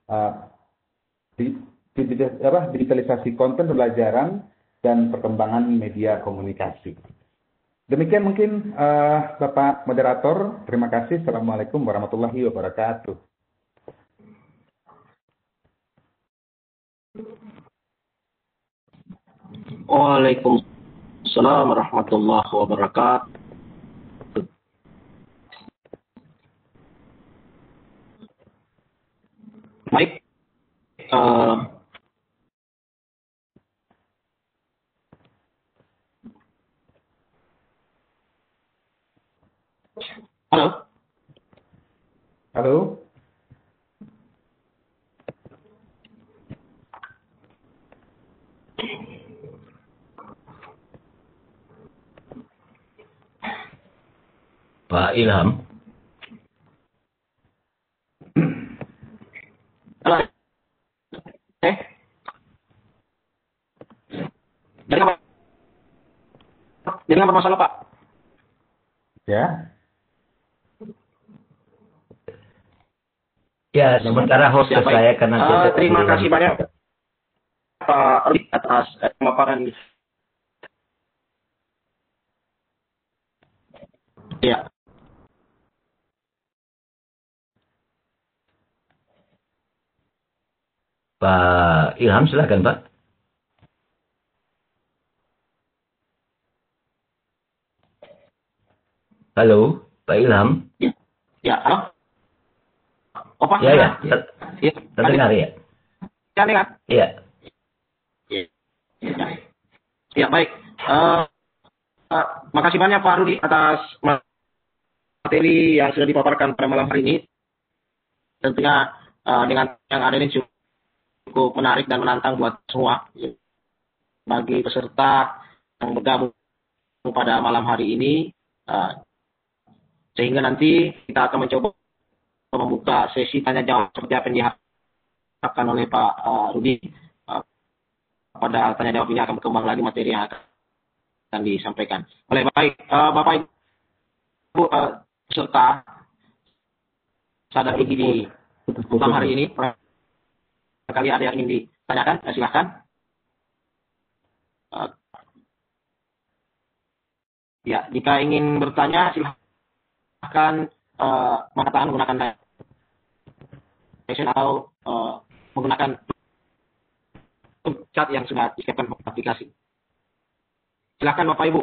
digitalisasi konten pembelajaran dan perkembangan media komunikasi. Demikian mungkin Bapak Moderator, terima kasih. Assalamualaikum warahmatullahi wabarakatuh. Waalaikumsalam warahmatullahi wabarakatuh. Baik, halo. Halo. Pak Ilham. Halo. Jadi apa masalah Pak? Ya. Ya, sementara host Ya, baik. saya karena kita Terima kasih banyak Pak Rudi atas pemaparan ini. Ya. Pak Ilham, silakan Pak. Halo, Pak Ilham. Ya, halo. Oh, Pak. Ya, Ya. terdengar ya. Ya, dengar. Iya. Ya, baik. Makasih banyak Pak Rudi atas materi yang sudah dipaparkan pada malam hari ini. Tentunya dengan yang ada ini cukup menarik dan menantang buat semua bagi peserta yang bergabung pada malam hari ini, sehingga nanti kita akan mencoba membuka sesi tanya jawab seperti apa yang diharapkan oleh Pak Rudi. Pada tanya jawab ini akan berkembang lagi materi yang akan disampaikan. Oleh baik, Bapak Ibu peserta sadar gigi di malam hari ini, barangkali ada yang ingin ditanyakan, silahkan. Ya, jika ingin bertanya silahkan mengatakan menggunakan atau menggunakan chat yang sudah disiapkan aplikasi. Silakan Bapak Ibu.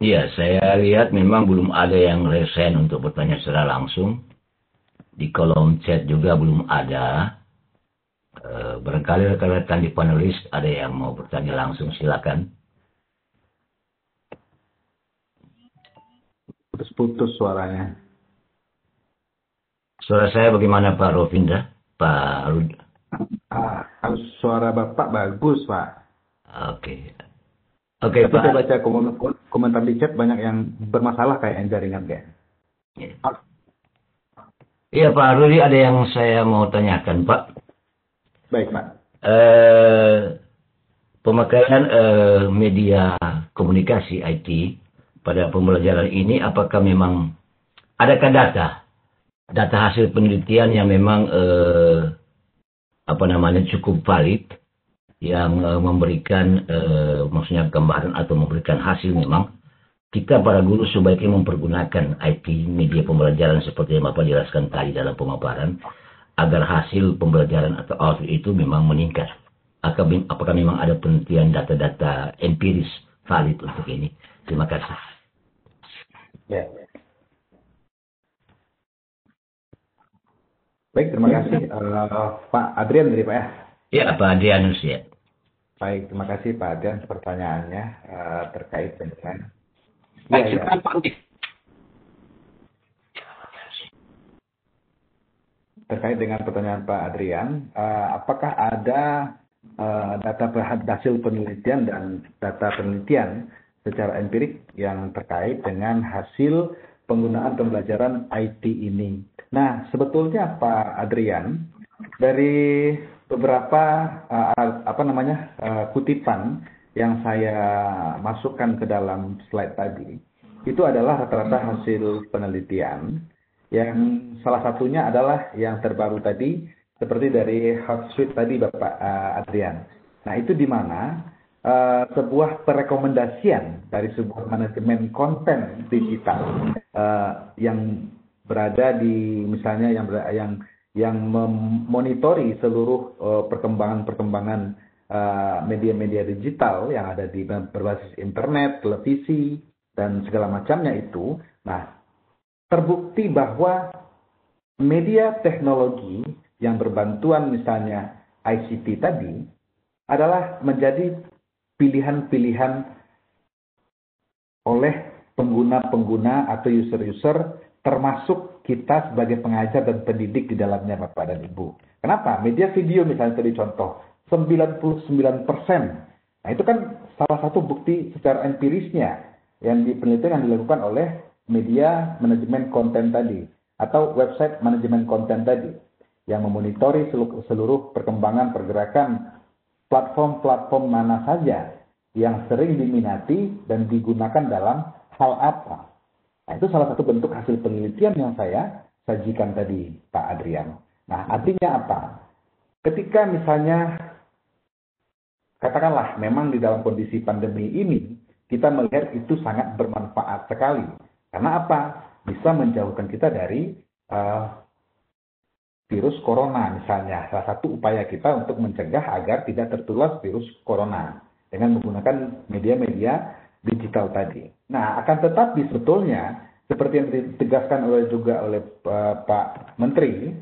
Iya, saya lihat memang belum ada yang resen untuk bertanya secara langsung. Di kolom chat juga belum ada. Barangkali rekan-rekan di panelis ada yang mau bertanya langsung, silakan. Putus-putus suaranya. Suara saya bagaimana Pak Rovinda? Pak Rud? Suara Bapak bagus, Pak. Oke. Tapi Pak. saya baca komentar di chat banyak yang bermasalah kayak jaringan kayak. Iya Pak Rudi, ada yang saya mau tanyakan Pak. Baik Pak. Pemakaian media komunikasi IT pada pembelajaran ini, apakah memang adakah data hasil penelitian yang memang cukup valid, yang memberikan maksudnya gambaran atau memberikan hasil memang kita para guru sebaiknya mempergunakan IT media pembelajaran seperti yang Bapak jelaskan tadi dalam pemaparan agar hasil pembelajaran atau output itu memang meningkat. Apakah memang ada penelitian data-data empiris valid untuk ini? Terima kasih. Ya. Baik, terima kasih Pak Adrian dari Pak ya. Ya, Pak Adrianus ya. Baik, terima kasih Pak Adrian pertanyaannya terkait dengan silakan Pak Rudi. Terkait dengan pertanyaan Pak Adrian, apakah ada data hasil penelitian dan data penelitian secara empirik yang terkait dengan hasil penggunaan pembelajaran IT ini? Nah, sebetulnya Pak Adrian, dari beberapa kutipan yang saya masukkan ke dalam slide tadi, itu adalah rata-rata hasil penelitian yang salah satunya adalah yang terbaru tadi, seperti dari HotSuite tadi Bapak Adrian. Nah, itu di mana sebuah perekomendasian dari sebuah manajemen konten digital yang berada di misalnya yang memonitori seluruh perkembangan media-media digital yang ada di berbasis internet, televisi, dan segala macamnya itu. Nah, terbukti bahwa media teknologi yang berbantuan misalnya ICT tadi adalah menjadi pilihan-pilihan oleh pengguna-pengguna atau user-user, termasuk kita sebagai pengajar dan pendidik di dalamnya Bapak dan Ibu. Kenapa? Media video misalnya tadi contoh, 99%. Nah, itu kan salah satu bukti secara empirisnya yang penelitian yang dilakukan oleh media manajemen konten tadi atau website manajemen konten tadi. yang memonitori seluruh perkembangan pergerakan platform-platform mana saja yang sering diminati dan digunakan dalam hal apa. Nah, itu salah satu bentuk hasil penelitian yang saya sajikan tadi, Pak Adrian. Nah, artinya apa? Ketika misalnya, katakanlah memang di dalam kondisi pandemi ini, kita melihat itu sangat bermanfaat sekali. Karena apa? Bisa menjauhkan kita dari virus corona misalnya. Salah satu upaya kita untuk mencegah agar tidak tertular virus corona dengan menggunakan media-media digital tadi. Nah, akan tetapi sebetulnya seperti yang ditegaskan juga oleh Pak Menteri,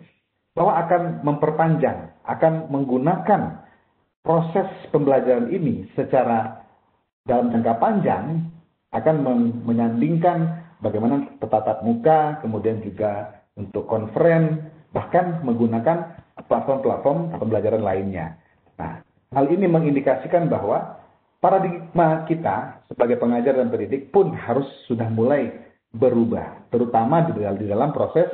bahwa akan memperpanjang, akan menggunakan proses pembelajaran ini secara dalam jangka panjang, akan menyandingkan bagaimana tatap muka, kemudian juga untuk konferen, bahkan menggunakan platform-platform pembelajaran lainnya. Nah, hal ini mengindikasikan bahwa paradigma kita sebagai pengajar dan pendidik pun harus sudah mulai berubah, terutama di dalam proses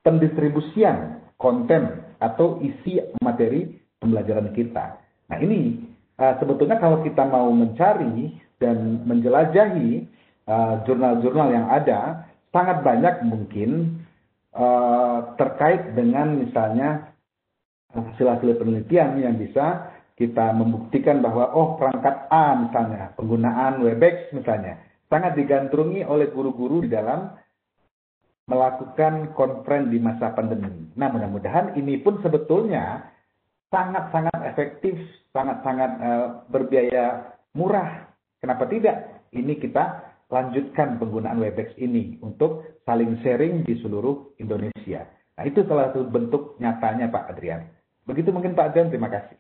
pendistribusian konten atau isi materi pembelajaran kita. Nah, ini sebetulnya kalau kita mau mencari dan menjelajahi jurnal-jurnal yang ada, sangat banyak mungkin terkait dengan misalnya hasil-hasil penelitian yang bisa kita membuktikan bahwa perangkat A misalnya, penggunaan Webex misalnya, sangat digandrungi oleh guru-guru di dalam melakukan konferen di masa pandemi. Nah, mudah-mudahan ini pun sebetulnya sangat-sangat efektif, sangat-sangat berbiaya murah. Kenapa tidak? Ini kita lanjutkan penggunaan Webex ini untuk saling sharing di seluruh Indonesia. Nah, itu salah satu bentuk nyatanya Pak Adrian. Begitu mungkin Pak Adrian, terima kasih.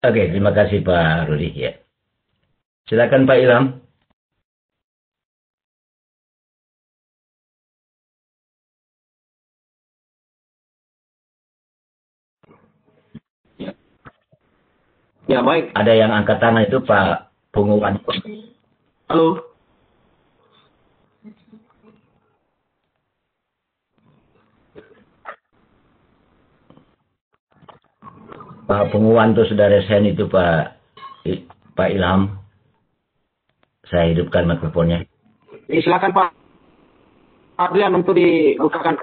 Oke, terima kasih Pak Rudi. Ya. Silakan Pak Ilham. Ya, baik. Ada yang angkat tangan itu Pak Punguwan. Halo. Pak Punguwan itu sudah resign itu Pak Ilham. Saya hidupkan mikrofonnya. Silakan Pak Adrian untuk dibukakan.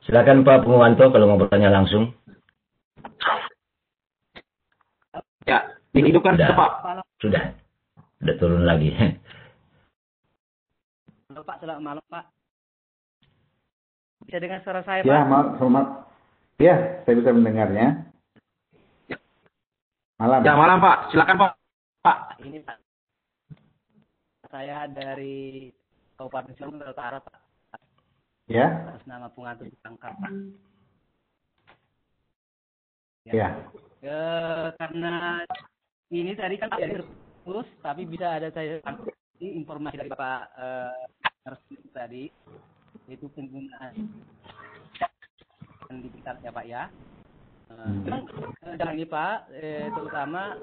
Silakan Pak Punguwanto kalau mau bertanya langsung. Ya, dihidupkan Pak. Sudah turun lagi. Halo Pak, selamat malam Pak. Bisa dengar suara saya Pak? Ya, selamat. Ya, saya bisa mendengarnya. Malam. Ya, malam Pak. Silakan Pak. Ini Pak. Saya dari Kabupaten Sumatera Utara Pak. Ya. Atas nama pengantar ditangkap Pak. Ya. Karena ini tadi kan terus, tapi bisa ada saya informasi dari Bapak tadi, yaitu penggunaan digital ya Pak ya. Dalam ini Pak, terutama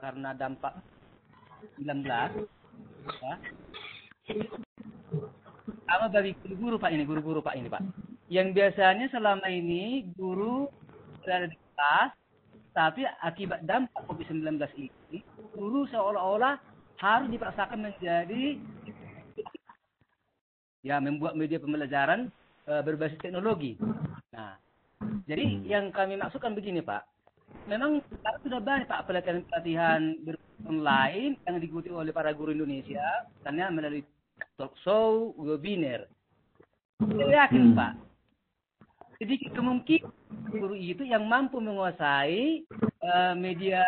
karena dampak 19 ya. Sama bagi guru-guru Pak ini Pak. Yang biasanya selama ini guru berada di kelas, tapi akibat dampak COVID-19 ini, guru seolah-olah harus dipaksakan menjadi membuat media pembelajaran berbasis teknologi. Nah, jadi yang kami maksudkan begini Pak, memang sudah banyak Pak pelatihan online yang diikuti oleh para guru Indonesia, karena melalui talk show, webinar. Saya yakin Pak, sedikit kemungkinan guru itu yang mampu menguasai media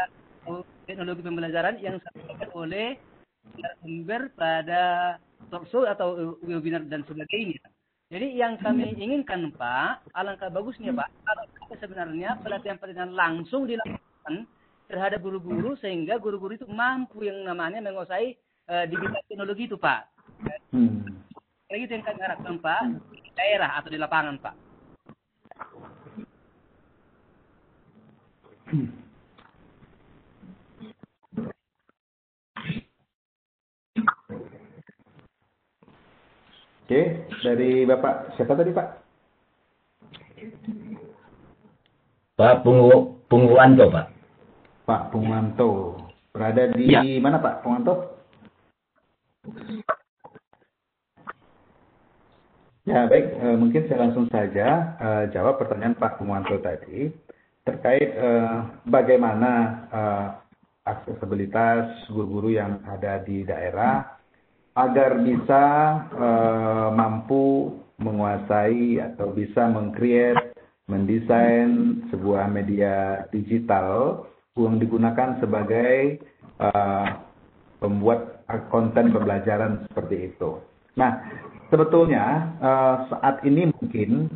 teknologi pembelajaran yang disampaikan oleh sumber pada talk show atau webinar dan sebagainya. Jadi yang kami inginkan Pak, alangkah bagusnya Pak, kalau sebenarnya pelatihan-pelatihan langsung dilakukan terhadap guru-guru sehingga guru-guru itu mampu yang namanya menguasai digital teknologi itu Pak. Itu yang kami harapkan Pak di daerah atau di lapangan Pak. Oke, dari Bapak siapa tadi Pak? Pak Pungwanto, Pak. Pak Pungwanto. Berada di mana Pak Pungwanto? Ya baik, mungkin saya langsung saja jawab pertanyaan Pak Pungwanto tadi terkait bagaimana aksesibilitas guru-guru yang ada di daerah agar bisa mampu menguasai atau bisa meng-create, mendesain sebuah media digital yang digunakan sebagai pembuat konten pembelajaran seperti itu. Nah, sebetulnya saat ini mungkin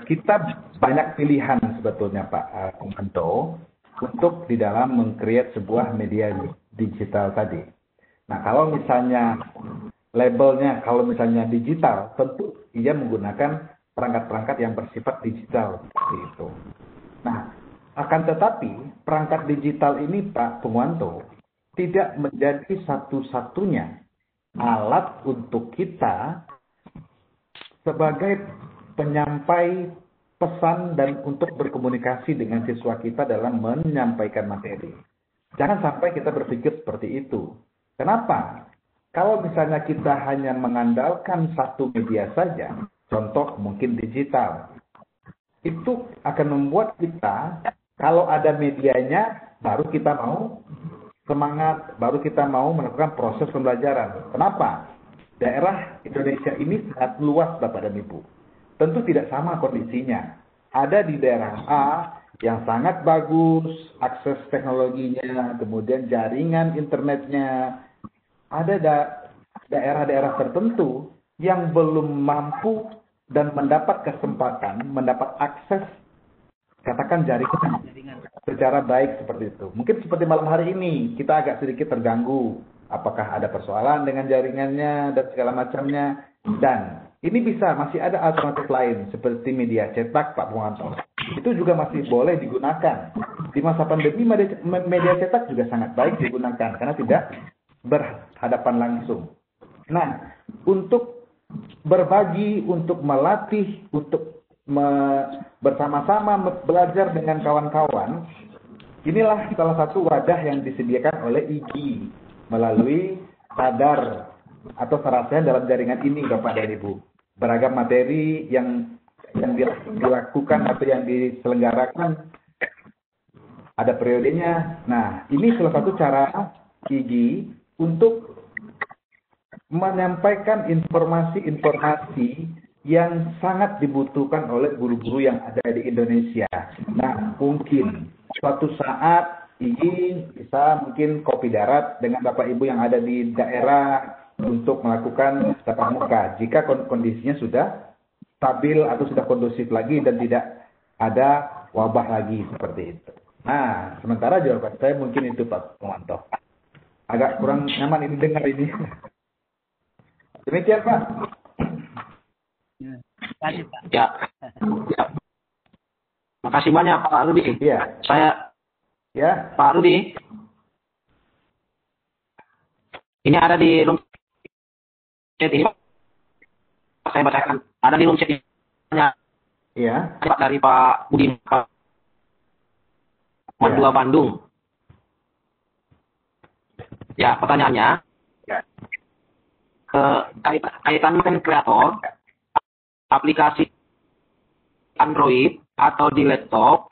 kita banyak pilihan sebetulnya Pak Pungwanto untuk di dalam meng-create sebuah media digital tadi. Nah, kalau misalnya labelnya, kalau misalnya digital, tentu ia menggunakan perangkat-perangkat yang bersifat digital seperti itu. Nah, akan tetapi perangkat digital ini Pak Pungwanto tidak menjadi satu-satunya alat untuk kita sebagai penyampai pesan dan untuk berkomunikasi dengan siswa kita dalam menyampaikan materi. Jangan sampai kita berpikir seperti itu. Kenapa? Kalau misalnya kita hanya mengandalkan satu media saja, contoh mungkin digital, itu akan membuat kita, kalau ada medianya, baru kita mau semangat, baru kita mau melakukan proses pembelajaran. Kenapa? Daerah Indonesia ini sangat luas Bapak dan Ibu. Tentu tidak sama kondisinya. Ada di daerah A yang sangat bagus, akses teknologinya, kemudian jaringan internetnya. Ada daerah-daerah tertentu yang belum mampu dan mendapat kesempatan, mendapat akses, katakan jaringan secara baik seperti itu. Mungkin seperti malam hari ini, kita agak sedikit terganggu. Apakah ada persoalan dengan jaringannya dan segala macamnya. Dan ini masih ada alternatif lain seperti media cetak Pak Pungwanto. Itu juga masih boleh digunakan. Di masa pandemi media cetak juga sangat baik digunakan karena tidak berhadapan langsung. Nah, untuk berbagi, untuk melatih, untuk bersama-sama belajar dengan kawan-kawan, inilah salah satu wadah yang disediakan oleh IGI melalui sadar atau sarasnya dalam jaringan ini Bapak dan Ibu. Beragam materi yang dilakukan atau yang diselenggarakan ada periodenya. Nah, ini salah satu cara IGI untuk menyampaikan informasi-informasi yang sangat dibutuhkan oleh guru-guru yang ada di Indonesia. Nah, mungkin suatu saat ini bisa mungkin kopi darat dengan Bapak Ibu yang ada di daerah untuk melakukan tatap muka. Jika kondisinya sudah stabil atau sudah kondusif lagi dan tidak ada wabah lagi seperti itu. Nah, sementara jawaban saya mungkin itu Pak Pungwanto. Agak kurang nyaman ini dengar ini. Demikian Pak. Ya. Makasih banyak Pak Rudi. Iya. Pak Rudi. Ini ada di room chat ini. Saya bacakan. Ada di room chat ini. Iya. Dari Pak Budi Mandua Bandung. Ya, pertanyaannya. Kaitan konten kreator, aplikasi Android atau di laptop,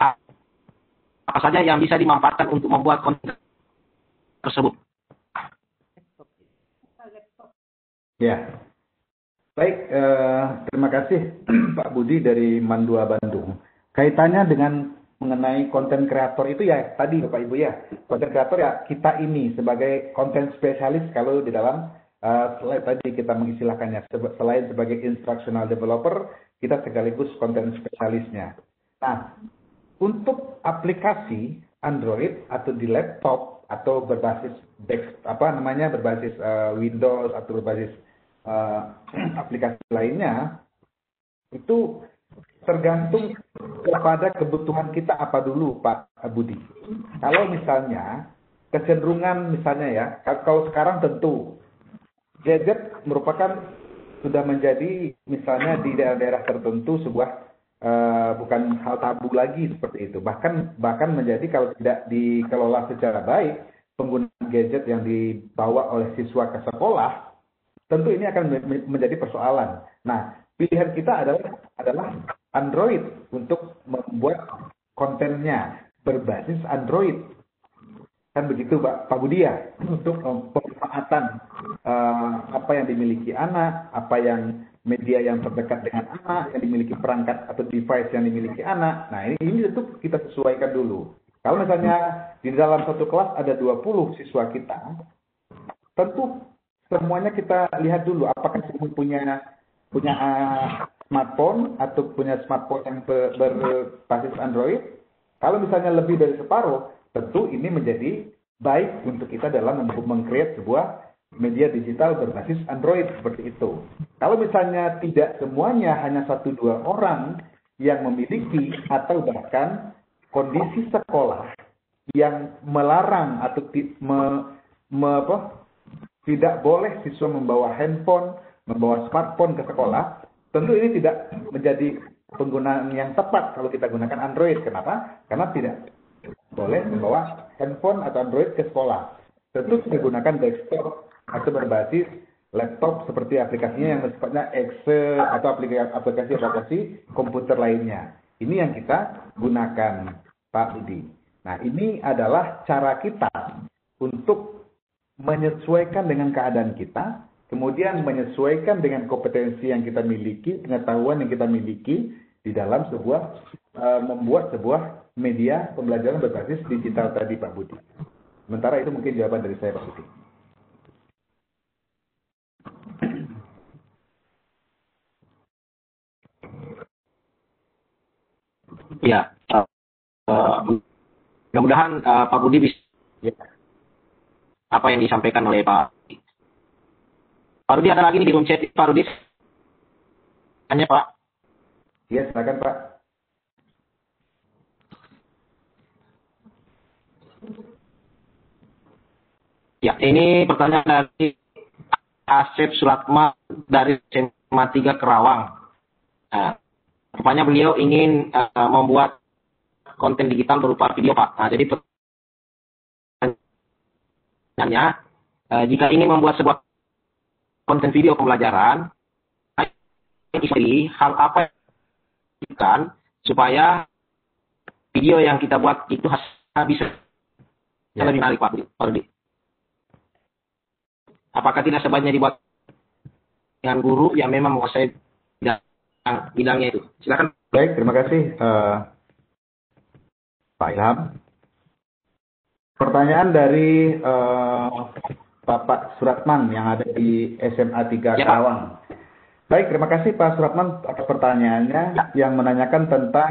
apa saja yang bisa dimanfaatkan untuk membuat konten tersebut? Ya, baik. Terima kasih Pak Budi dari Mandua Bandung. Kaitannya dengan mengenai konten kreator itu ya tadi Bapak Ibu ya, konten kreator ya kita ini sebagai konten spesialis kalau di dalam selain tadi kita mengistilahkannya selain sebagai instructional developer, kita sekaligus konten spesialisnya. Nah, untuk aplikasi Android atau di laptop atau berbasis berbasis Windows atau berbasis aplikasi lainnya, itu tergantung kepada kebutuhan kita apa dulu Pak Budi. Kalau misalnya kecenderungan misalnya ya, kalau sekarang tentu gadget merupakan sudah menjadi misalnya di daerah-daerah tertentu sebuah bukan hal tabu lagi seperti itu. Bahkan menjadi kalau tidak dikelola secara baik, penggunaan gadget yang dibawa oleh siswa ke sekolah, tentu ini akan menjadi persoalan. Nah, pilihan kita adalah Android untuk membuat kontennya berbasis Android. Kan begitu Pak Budi ya, untuk pemanfaatan apa yang dimiliki anak, apa yang media yang terdekat dengan anak, yang dimiliki perangkat atau device yang dimiliki anak. Nah, ini tentu kita sesuaikan dulu. Kalau misalnya di dalam satu kelas ada 20 siswa kita, tentu semuanya kita lihat dulu apakah semua punya smartphone atau punya smartphone yang berbasis Android. Kalau misalnya lebih dari separuh, tentu ini menjadi baik untuk kita dalam meng-create sebuah media digital berbasis Android seperti itu. Kalau misalnya tidak semuanya, hanya 1-2 orang yang memiliki atau bahkan kondisi sekolah yang melarang atau tidak boleh siswa membawa handphone, membawa smartphone ke sekolah, tentu ini tidak menjadi penggunaan yang tepat kalau kita gunakan Android. Kenapa? Karena tidak boleh membawa handphone atau Android ke sekolah. Tentu kita gunakan desktop atau berbasis laptop seperti aplikasinya yang sifatnya Excel atau aplikasi komputer lainnya. Ini yang kita gunakan, Pak Budi. Nah, ini adalah cara kita untuk menyesuaikan dengan keadaan kita, kemudian menyesuaikan dengan kompetensi yang kita miliki, pengetahuan yang kita miliki di dalam membuat sebuah media pembelajaran berbasis digital tadi, Pak Budi. Sementara itu mungkin jawaban dari saya, Pak Budi. Ya, mudah-mudahan Pak Budi bisa apa yang disampaikan oleh Pak Rudi. Ada lagi nih di room chat, Pak Rudi. Tanya, Pak. Ya, silakan, Pak. Ya, ini pertanyaan dari Asep Suratma dari SMA 3 Kerawang. Nah, rupanya beliau ingin membuat konten digital berupa video, Pak. Nah, jadi pertanyaannya, jika ingin membuat sebuah konten video pembelajaran, hal apa yang supaya video yang kita buat itu bisa lebih menarik, Pak Rudi? Apakah tidak sebaiknya dibuat dengan guru yang memang menguasai bidangnya itu? Silakan. Baik, terima kasih Pak Ilham. Pertanyaan dari Bapak Suratman yang ada di SMA 3 Kerawang. Baik, terima kasih Pak Suratman atas pertanyaannya yang menanyakan tentang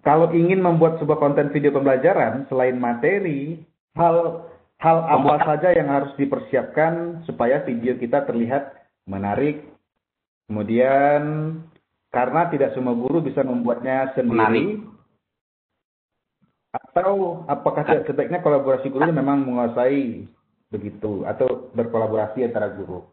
kalau ingin membuat sebuah konten video pembelajaran selain materi, hal apa saja yang harus dipersiapkan supaya video kita terlihat menarik. Kemudian karena tidak semua guru bisa membuatnya sendiri, atau apakah sebaiknya kolaborasi guru memang menguasai begitu atau berkolaborasi antara guru.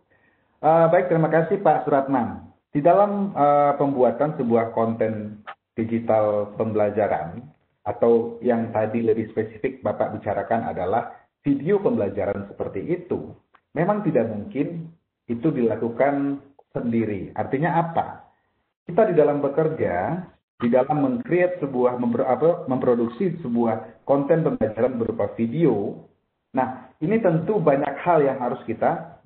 Baik, terima kasih Pak Suratman. Di dalam pembuatan sebuah konten digital pembelajaran atau yang tadi lebih spesifik Bapak bicarakan adalah video pembelajaran seperti itu, memang tidak mungkin itu dilakukan sendiri. Artinya apa? Kita di dalam bekerja, di dalam memproduksi sebuah konten pembelajaran berupa video. Nah, ini tentu banyak hal yang harus kita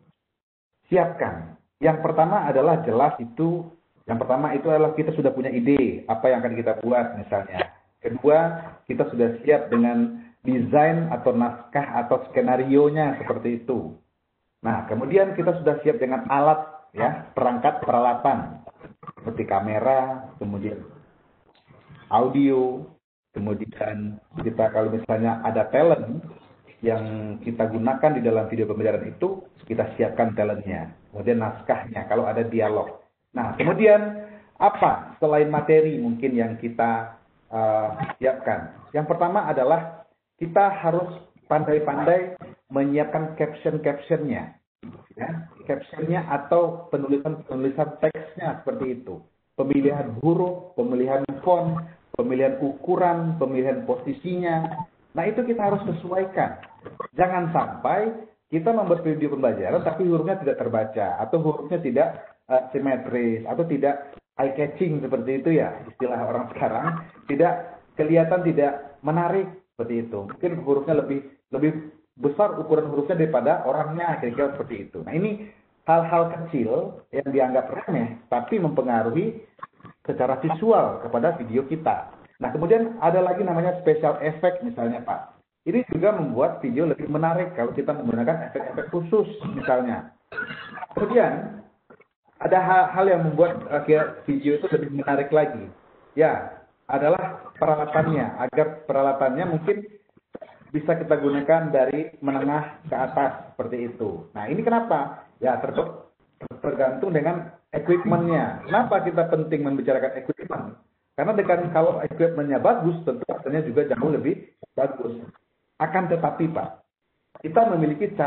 siapkan. Yang pertama adalah itu adalah kita sudah punya ide apa yang akan kita buat misalnya. Kedua, kita sudah siap dengan desain atau naskah atau skenario-nya seperti itu. Nah, kemudian kita sudah siap dengan alat, perangkat peralatan seperti kamera, kemudian audio, kemudian kita kalau misalnya ada talent yang kita gunakan di dalam video pembelajaran itu, kita siapkan talentnya, kemudian naskahnya kalau ada dialog. Nah, kemudian apa selain materi mungkin yang kita siapkan? Yang pertama adalah kita harus pandai-pandai menyiapkan caption-captionnya. Captionnya atau penulisan teksnya seperti itu. pemilihan huruf, pemilihan font, pemilihan ukuran, pemilihan posisinya. Nah, itu kita harus sesuaikan. Jangan sampai kita membuat video pembelajaran tapi hurufnya tidak terbaca atau hurufnya tidak simetris atau tidak eye catching seperti itu ya, istilah orang sekarang, tidak kelihatan, tidak menarik seperti itu. Mungkin hurufnya lebih besar ukuran hurufnya daripada orangnya, kira-kira seperti itu. Nah, ini hal-hal kecil yang dianggap remeh tapi mempengaruhi secara visual kepada video kita. Nah, kemudian ada lagi namanya special effect misalnya, Pak. Ini juga membuat video lebih menarik kalau kita menggunakan efek-efek khusus misalnya. Kemudian ada hal yang membuat video itu lebih menarik lagi. Ya, adalah peralatannya. Agar peralatannya mungkin bisa kita gunakan dari menengah ke atas seperti itu. Nah, ini kenapa? Ya, tergantung dengan equipment-nya. Kenapa kita penting membicarakan equipment? Karena kalau equipment-nya bagus, tentu hasilnya juga jauh lebih bagus. Akan tetapi, Pak, kita memiliki 1000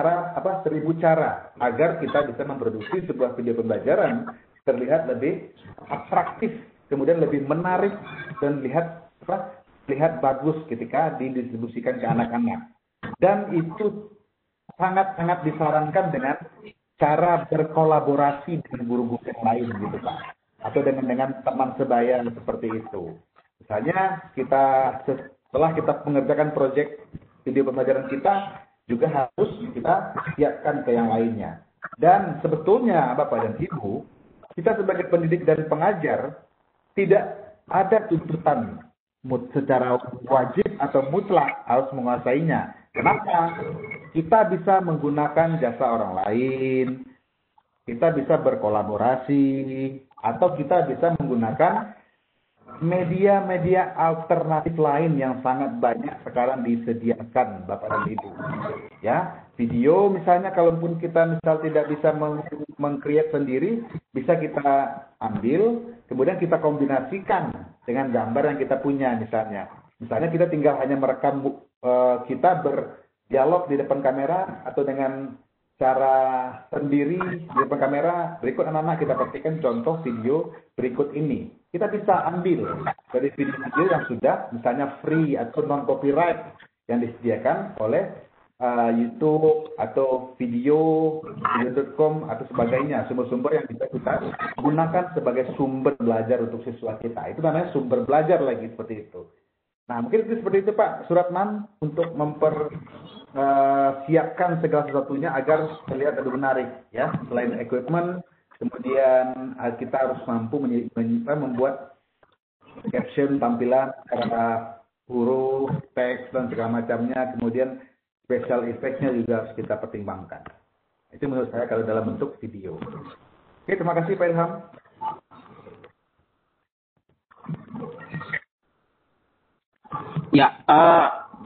cara agar kita bisa memproduksi sebuah video pembelajaran terlihat lebih atraktif, kemudian lebih menarik dan lihat bagus ketika didistribusikan ke anak-anak. Dan itu sangat-sangat disarankan dengan cara berkolaborasi dengan guru-guru yang lain gitu, Pak. Atau dengan teman sebaya seperti itu. Misalnya setelah kita mengerjakan proyek video pembelajaran kita, juga harus kita siapkan ke yang lainnya. Dan sebetulnya Bapak dan Ibu, kita sebagai pendidik dan pengajar tidak ada tuntutan secara wajib atau mutlak harus menguasainya. Kenapa? Kita bisa menggunakan jasa orang lain, kita bisa berkolaborasi, atau kita bisa menggunakan media-media alternatif lain yang sangat banyak sekarang disediakan Bapak dan Ibu. Ya, video misalnya kalaupun kita tidak bisa meng-create sendiri, bisa kita ambil, kemudian kita kombinasikan dengan gambar yang kita punya misalnya. Misalnya kita tinggal hanya merekam kita berdialog di depan kamera atau dengan cara sendiri di depan kamera. Berikut anak-anak kita praktikkan contoh video berikut ini. Kita bisa ambil dari video-video yang sudah misalnya free atau non-copyright yang disediakan oleh YouTube atau video.com atau sebagainya. Sumber-sumber yang bisa kita gunakan sebagai sumber belajar untuk siswa kita. Itu namanya sumber belajar lagi seperti itu. Nah, mungkin itu seperti itu Pak Suratman untuk mempersiapkan segala sesuatunya agar terlihat lebih menarik ya. Selain equipment, kemudian kita harus mampu membuat caption tampilan secara huruf, teks dan segala macamnya. Kemudian special effect-nya juga harus kita pertimbangkan. Itu menurut saya kalau dalam bentuk video. Oke, terima kasih Pak Ilham. Ya,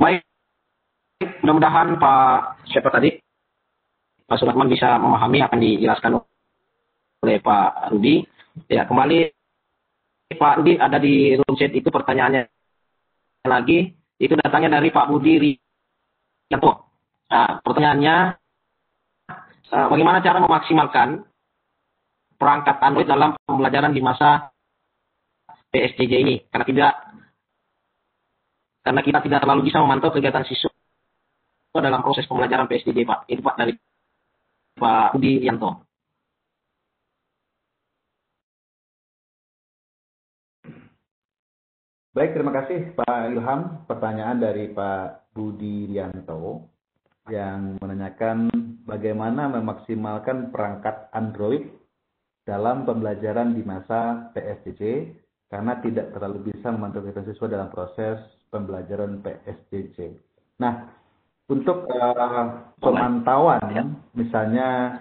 baik. Mudah-mudahan siapa tadi? Pak Suratman bisa memahami apa yang dijelaskan oleh Pak Rudi. Ya, kembali Pak Rudi ada di room chat itu pertanyaannya lagi. Itu datangnya dari Pak Budi Rianto. Nah, pertanyaannya, bagaimana cara memaksimalkan perangkat Android dalam pembelajaran di masa PSJJ ini? Karena kita tidak terlalu bisa memantau kegiatan siswa dalam proses pembelajaran PSJJ, Pak. Itu Pak dari Pak Budi Yanto. Baik, terima kasih Pak Ilham. Pertanyaan dari Pak Budi Yanto yang menanyakan bagaimana memaksimalkan perangkat Android dalam pembelajaran di masa PSJJ karena tidak terlalu bisa memantau kegiatan siswa dalam proses pembelajaran PSJJ. Nah, untuk pemantauan, misalnya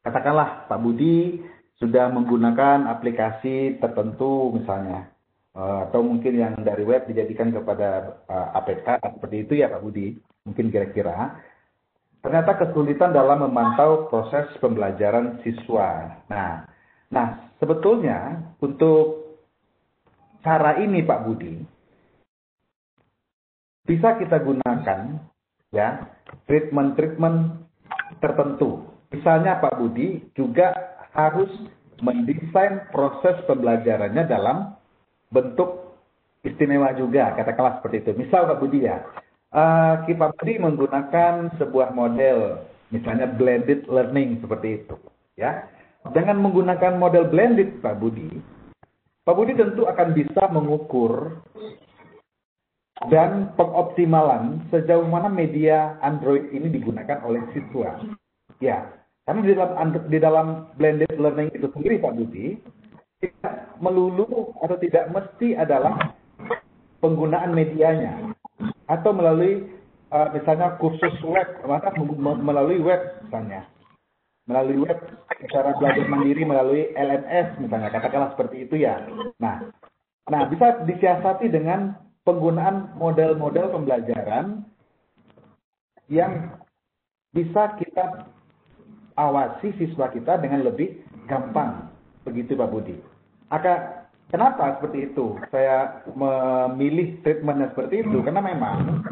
katakanlah Pak Budi sudah menggunakan aplikasi tertentu misalnya, atau mungkin yang dari web dijadikan kepada APK seperti itu ya Pak Budi, mungkin kira-kira. Ternyata kesulitan dalam memantau proses pembelajaran siswa. Nah, sebetulnya untuk cara ini Pak Budi bisa kita gunakan ya treatment tertentu. Misalnya Pak Budi juga harus mendesain proses pembelajarannya dalam bentuk istimewa juga, katakanlah seperti itu. Misal Pak Budi ya, Pak Budi menggunakan sebuah model, misalnya blended learning seperti itu, ya. Dengan menggunakan model blended Pak Budi tentu akan bisa mengukur dan pengoptimalan sejauh mana media Android ini digunakan oleh siswa. Ya, karena di dalam blended learning itu sendiri Pak Budi, tidak melulu atau tidak mesti adalah penggunaan medianya atau melalui misalnya kursus web, maka melalui web misalnya. Melalui web, cara belajar mandiri melalui LMS misalnya, katakanlah seperti itu ya. Nah, bisa disiasati dengan penggunaan model-model pembelajaran yang bisa kita awasi siswa kita dengan lebih gampang. Begitu Pak Budi. Kenapa seperti itu? Saya memilih treatmentnya seperti itu, karena memang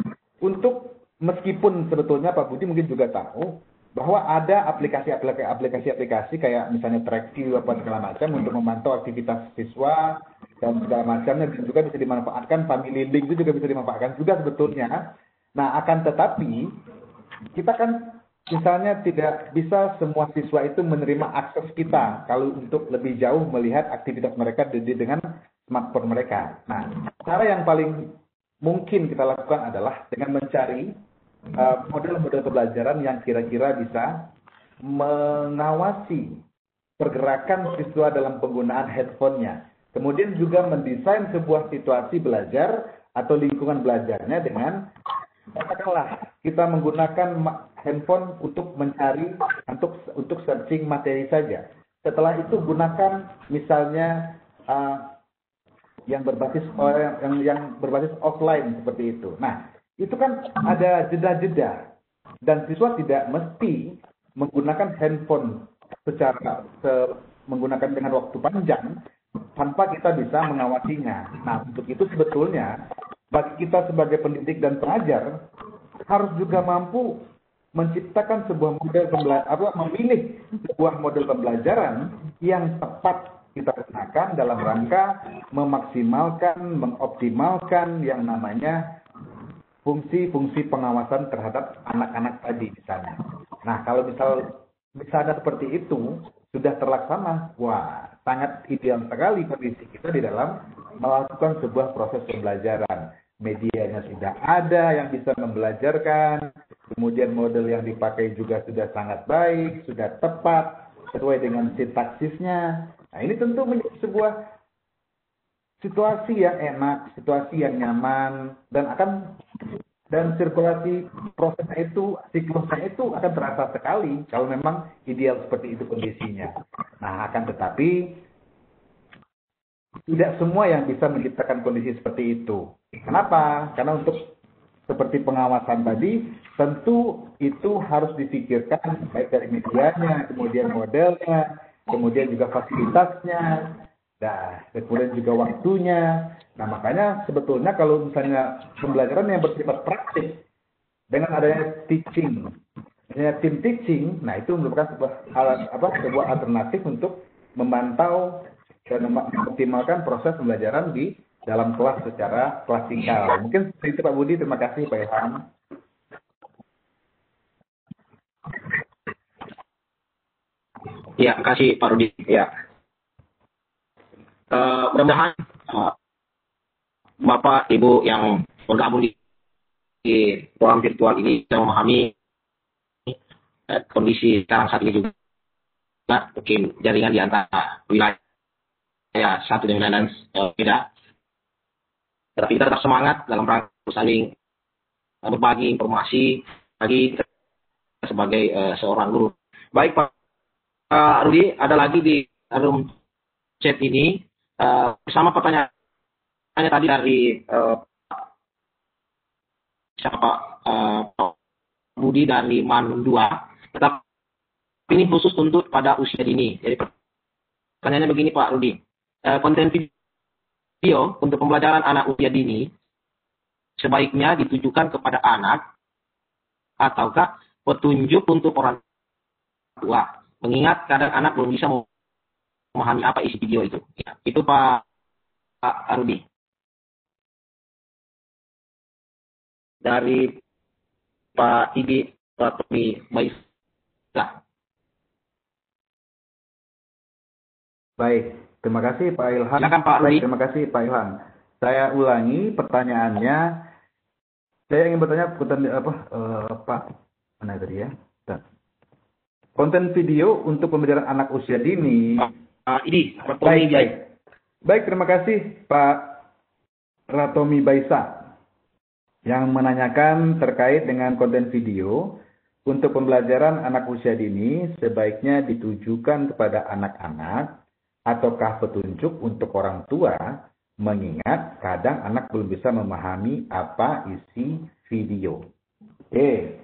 meskipun sebetulnya Pak Budi mungkin juga tahu, bahwa ada aplikasi-aplikasi kayak misalnya TrackView apa segala macam untuk memantau aktivitas siswa dan segala macamnya, dan juga bisa dimanfaatkan Family Link itu juga bisa dimanfaatkan juga sebetulnya. Nah, akan tetapi kita kan misalnya tidak bisa semua siswa itu menerima akses kita kalau untuk lebih jauh melihat aktivitas mereka dengan smartphone mereka. Nah, cara yang paling mungkin kita lakukan adalah dengan mencari model-model pembelajaran yang kira-kira bisa mengawasi pergerakan siswa dalam penggunaan handphonenya. Kemudian juga mendesain sebuah situasi belajar atau lingkungan belajarnya dengan, katakanlah, kita menggunakan handphone untuk mencari, untuk searching materi saja. Setelah itu gunakan misalnya yang berbasis offline seperti itu. Nah, itu kan ada jeda-jeda, dan siswa tidak mesti menggunakan handphone menggunakan dengan waktu panjang tanpa kita bisa mengawasinya. Nah, untuk itu sebetulnya bagi kita sebagai pendidik dan pengajar harus juga mampu menciptakan sebuah model memilih sebuah model pembelajaran yang tepat kita gunakan dalam rangka memaksimalkan, mengoptimalkan yang namanya fungsi-fungsi pengawasan terhadap anak-anak tadi misalnya. Nah, kalau misalnya seperti itu sudah terlaksana, wah, sangat ideal sekali kondisi kita di dalam melakukan sebuah proses pembelajaran. Medianya sudah ada yang bisa membelajarkan, kemudian model yang dipakai juga sudah sangat baik, sudah tepat, sesuai dengan sintaksisnya. Nah, ini tentu menjadi sebuah situasi yang enak, situasi yang nyaman, dan sirkulasi prosesnya itu, siklusnya itu akan terasa sekali kalau memang ideal seperti itu kondisinya. Nah, akan tetapi tidak semua yang bisa menciptakan kondisi seperti itu. Kenapa? Karena untuk seperti pengawasan tadi, tentu itu harus dipikirkan baik dari medianya, kemudian modelnya, kemudian juga fasilitasnya, kemudian juga waktunya. Nah, makanya sebetulnya kalau misalnya pembelajaran yang bersifat praktik dengan adanya teaching, tim teaching, nah itu merupakan sebuah alternatif untuk memantau dan mengoptimalkan proses pembelajaran di dalam kelas secara klasikal. Mungkin seperti itu Pak Budi. Terima kasih Pak Ilham. Ya, kasih Pak Rudi. Ya. Mudah-mudahan Bapak, Ibu yang bergabung di ruang virtual ini bisa memahami kondisi sekarang saat ini juga. Mungkin jaringan di antara wilayah satu dengan lain beda. Tapi kita tetap semangat dalam rangka saling berbagi informasi bagi kita sebagai seorang guru. Baik Pak Rudi, ada lagi di room chat ini bersama pertanyaan tadi dari Pak Budi dari Man 2, tetapi ini khusus untuk pada usia dini. Jadi pertanyaannya begini Pak Rudi, konten video untuk pembelajaran anak usia dini sebaiknya ditujukan kepada anak ataukah petunjuk untuk orang tua, mengingat kadang anak belum bisa memahami apa isi video itu. Ya, itu Pak Rudi. Dari Pak Ibi Ratomi Baisa. Baik, terima kasih Pak Ilham. Silakan Pak Rudi. Baik, terima kasih Pak Ilham. Saya ulangi pertanyaannya. Saya ingin bertanya Pak mana tadi ya? Konten video untuk pembelajaran anak usia dini. Ini Baik, terima kasih Pak Ratomi Baisa yang menanyakan terkait dengan konten video untuk pembelajaran anak usia dini sebaiknya ditujukan kepada anak-anak ataukah petunjuk untuk orang tua, mengingat kadang anak belum bisa memahami apa isi video. Oke,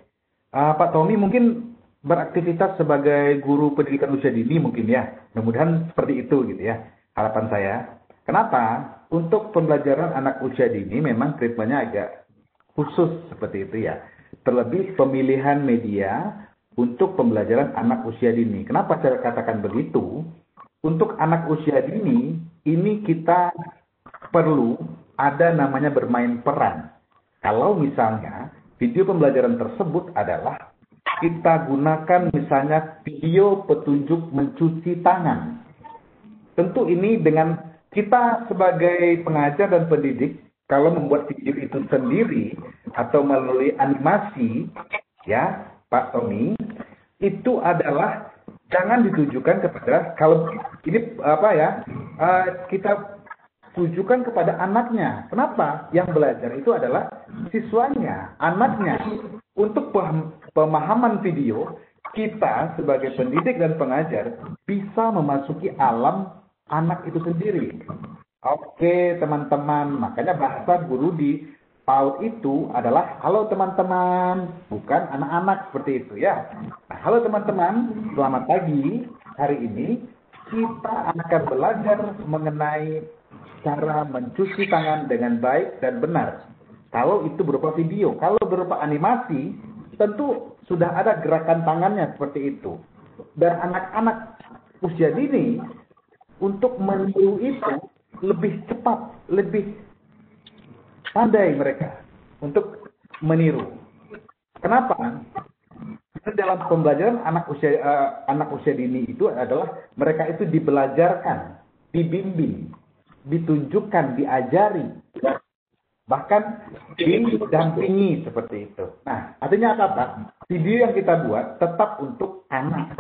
Pak Tommy mungkin beraktivitas sebagai guru pendidikan usia dini mungkin ya. Mudah-mudahan seperti itu gitu ya, harapan saya. Kenapa? Untuk pembelajaran anak usia dini memang treatmentnya agak khusus seperti itu ya. Terlebih pemilihan media untuk pembelajaran anak usia dini. Kenapa saya katakan begitu? Untuk anak usia dini, ini kita perlu ada namanya bermain peran. Kalau misalnya video pembelajaran tersebut adalah kita gunakan misalnya video petunjuk mencuci tangan. Tentu ini dengan kita sebagai pengajar dan pendidik, kalau membuat video itu sendiri atau melalui animasi, ya Pak Tommy, itu adalah jangan ditujukan kepada, kalau ini kita tujukan kepada anaknya. Kenapa? Yang belajar itu adalah siswanya, anaknya. Untuk pemahaman video, kita sebagai pendidik dan pengajar bisa memasuki alam anak itu sendiri. Oke teman-teman, makanya bahasa guru di PAUD itu adalah halo teman-teman, bukan anak-anak seperti itu ya. Nah, halo teman-teman, selamat pagi. Hari ini kita akan belajar mengenai cara mencuci tangan dengan baik dan benar. Kalau itu berupa video, kalau berupa animasi, tentu sudah ada gerakan tangannya seperti itu. Dan anak-anak usia dini untuk meniru itu lebih cepat, lebih pandai mereka untuk meniru. Kenapa? Karena dalam pembelajaran anak usia dini itu adalah mereka itu dibelajarkan, dibimbing, ditunjukkan, diajari, bahkan didampingi seperti itu. Nah, artinya apa? Video yang kita buat tetap untuk anak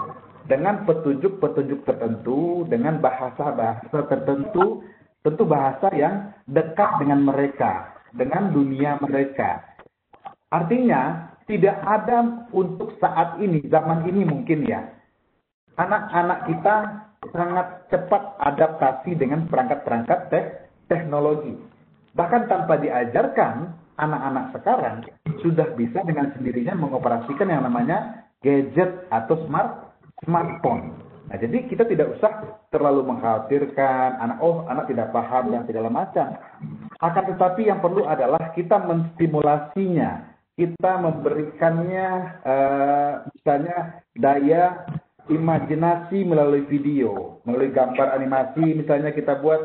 dengan petunjuk-petunjuk tertentu, dengan bahasa-bahasa tertentu, tentu bahasa yang dekat dengan mereka, dengan dunia mereka. Artinya tidak ada untuk saat ini, zaman ini mungkin ya, anak-anak kita sangat cepat adaptasi dengan perangkat-perangkat teknologi. Bahkan tanpa diajarkan, anak-anak sekarang sudah bisa dengan sendirinya mengoperasikan yang namanya gadget atau smartphone. Nah, jadi kita tidak usah terlalu mengkhawatirkan anak tidak paham dan segala macam. Akan tetapi yang perlu adalah kita menstimulasinya, kita memberikannya misalnya daya imajinasi melalui video, melalui gambar animasi. Misalnya kita buat,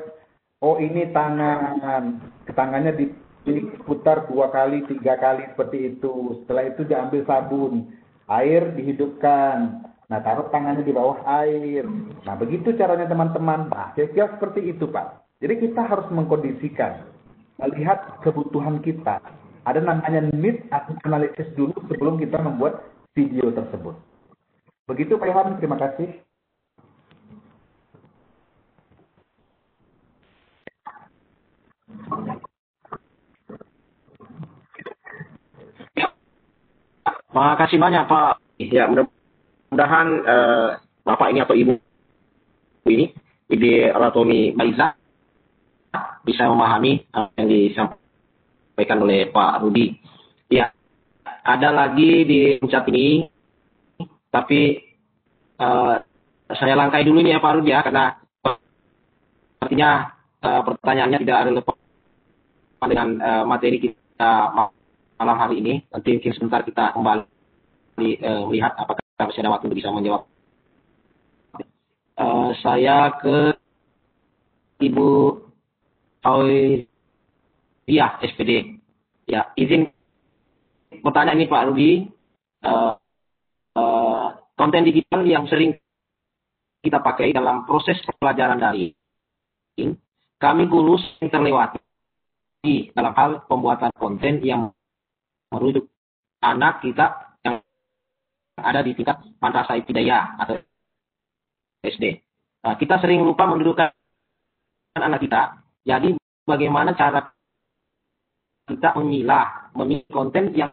oh ini tangannya diputar 2 kali, 3 kali seperti itu. Setelah itu diambil sabun, air dihidupkan. Nah, taruh tangannya di bawah air. Nah, begitu caranya teman-teman. Nah, kira-kira seperti itu, Pak. Jadi kita harus mengkondisikan, melihat kebutuhan kita. Ada namanya need analysis dulu sebelum kita membuat video tersebut. Begitu Pak Ilham, terima kasih. Terima kasih banyak Pak. Ya, mudah-mudahan Bapak ini atau Ibu ini, Ibu Ratomi Baisa, bisa memahami apa yang disampaikan oleh Pak Rudi. Ya, ada lagi di chat ini, tapi saya langkai dulu ini ya Pak Rudi ya, karena artinya pertanyaannya tidak relevan dengan materi kita malam hari ini. Nanti mungkin sebentar kita kembali melihat apakah masih ada waktu untuk bisa menjawab. saya ke Ibu Iya, SPD. Ya, izin bertanya ini Pak Rudi. Konten digital yang sering kita pakai dalam proses pelajaran daring, kami guru sering terlewati dalam hal pembuatan konten yang merujuk anak kita yang ada di tingkat madrasah ibtidaiyah atau SD. Kita sering lupa mendudukkan anak kita. Jadi bagaimana cara kita memilih konten yang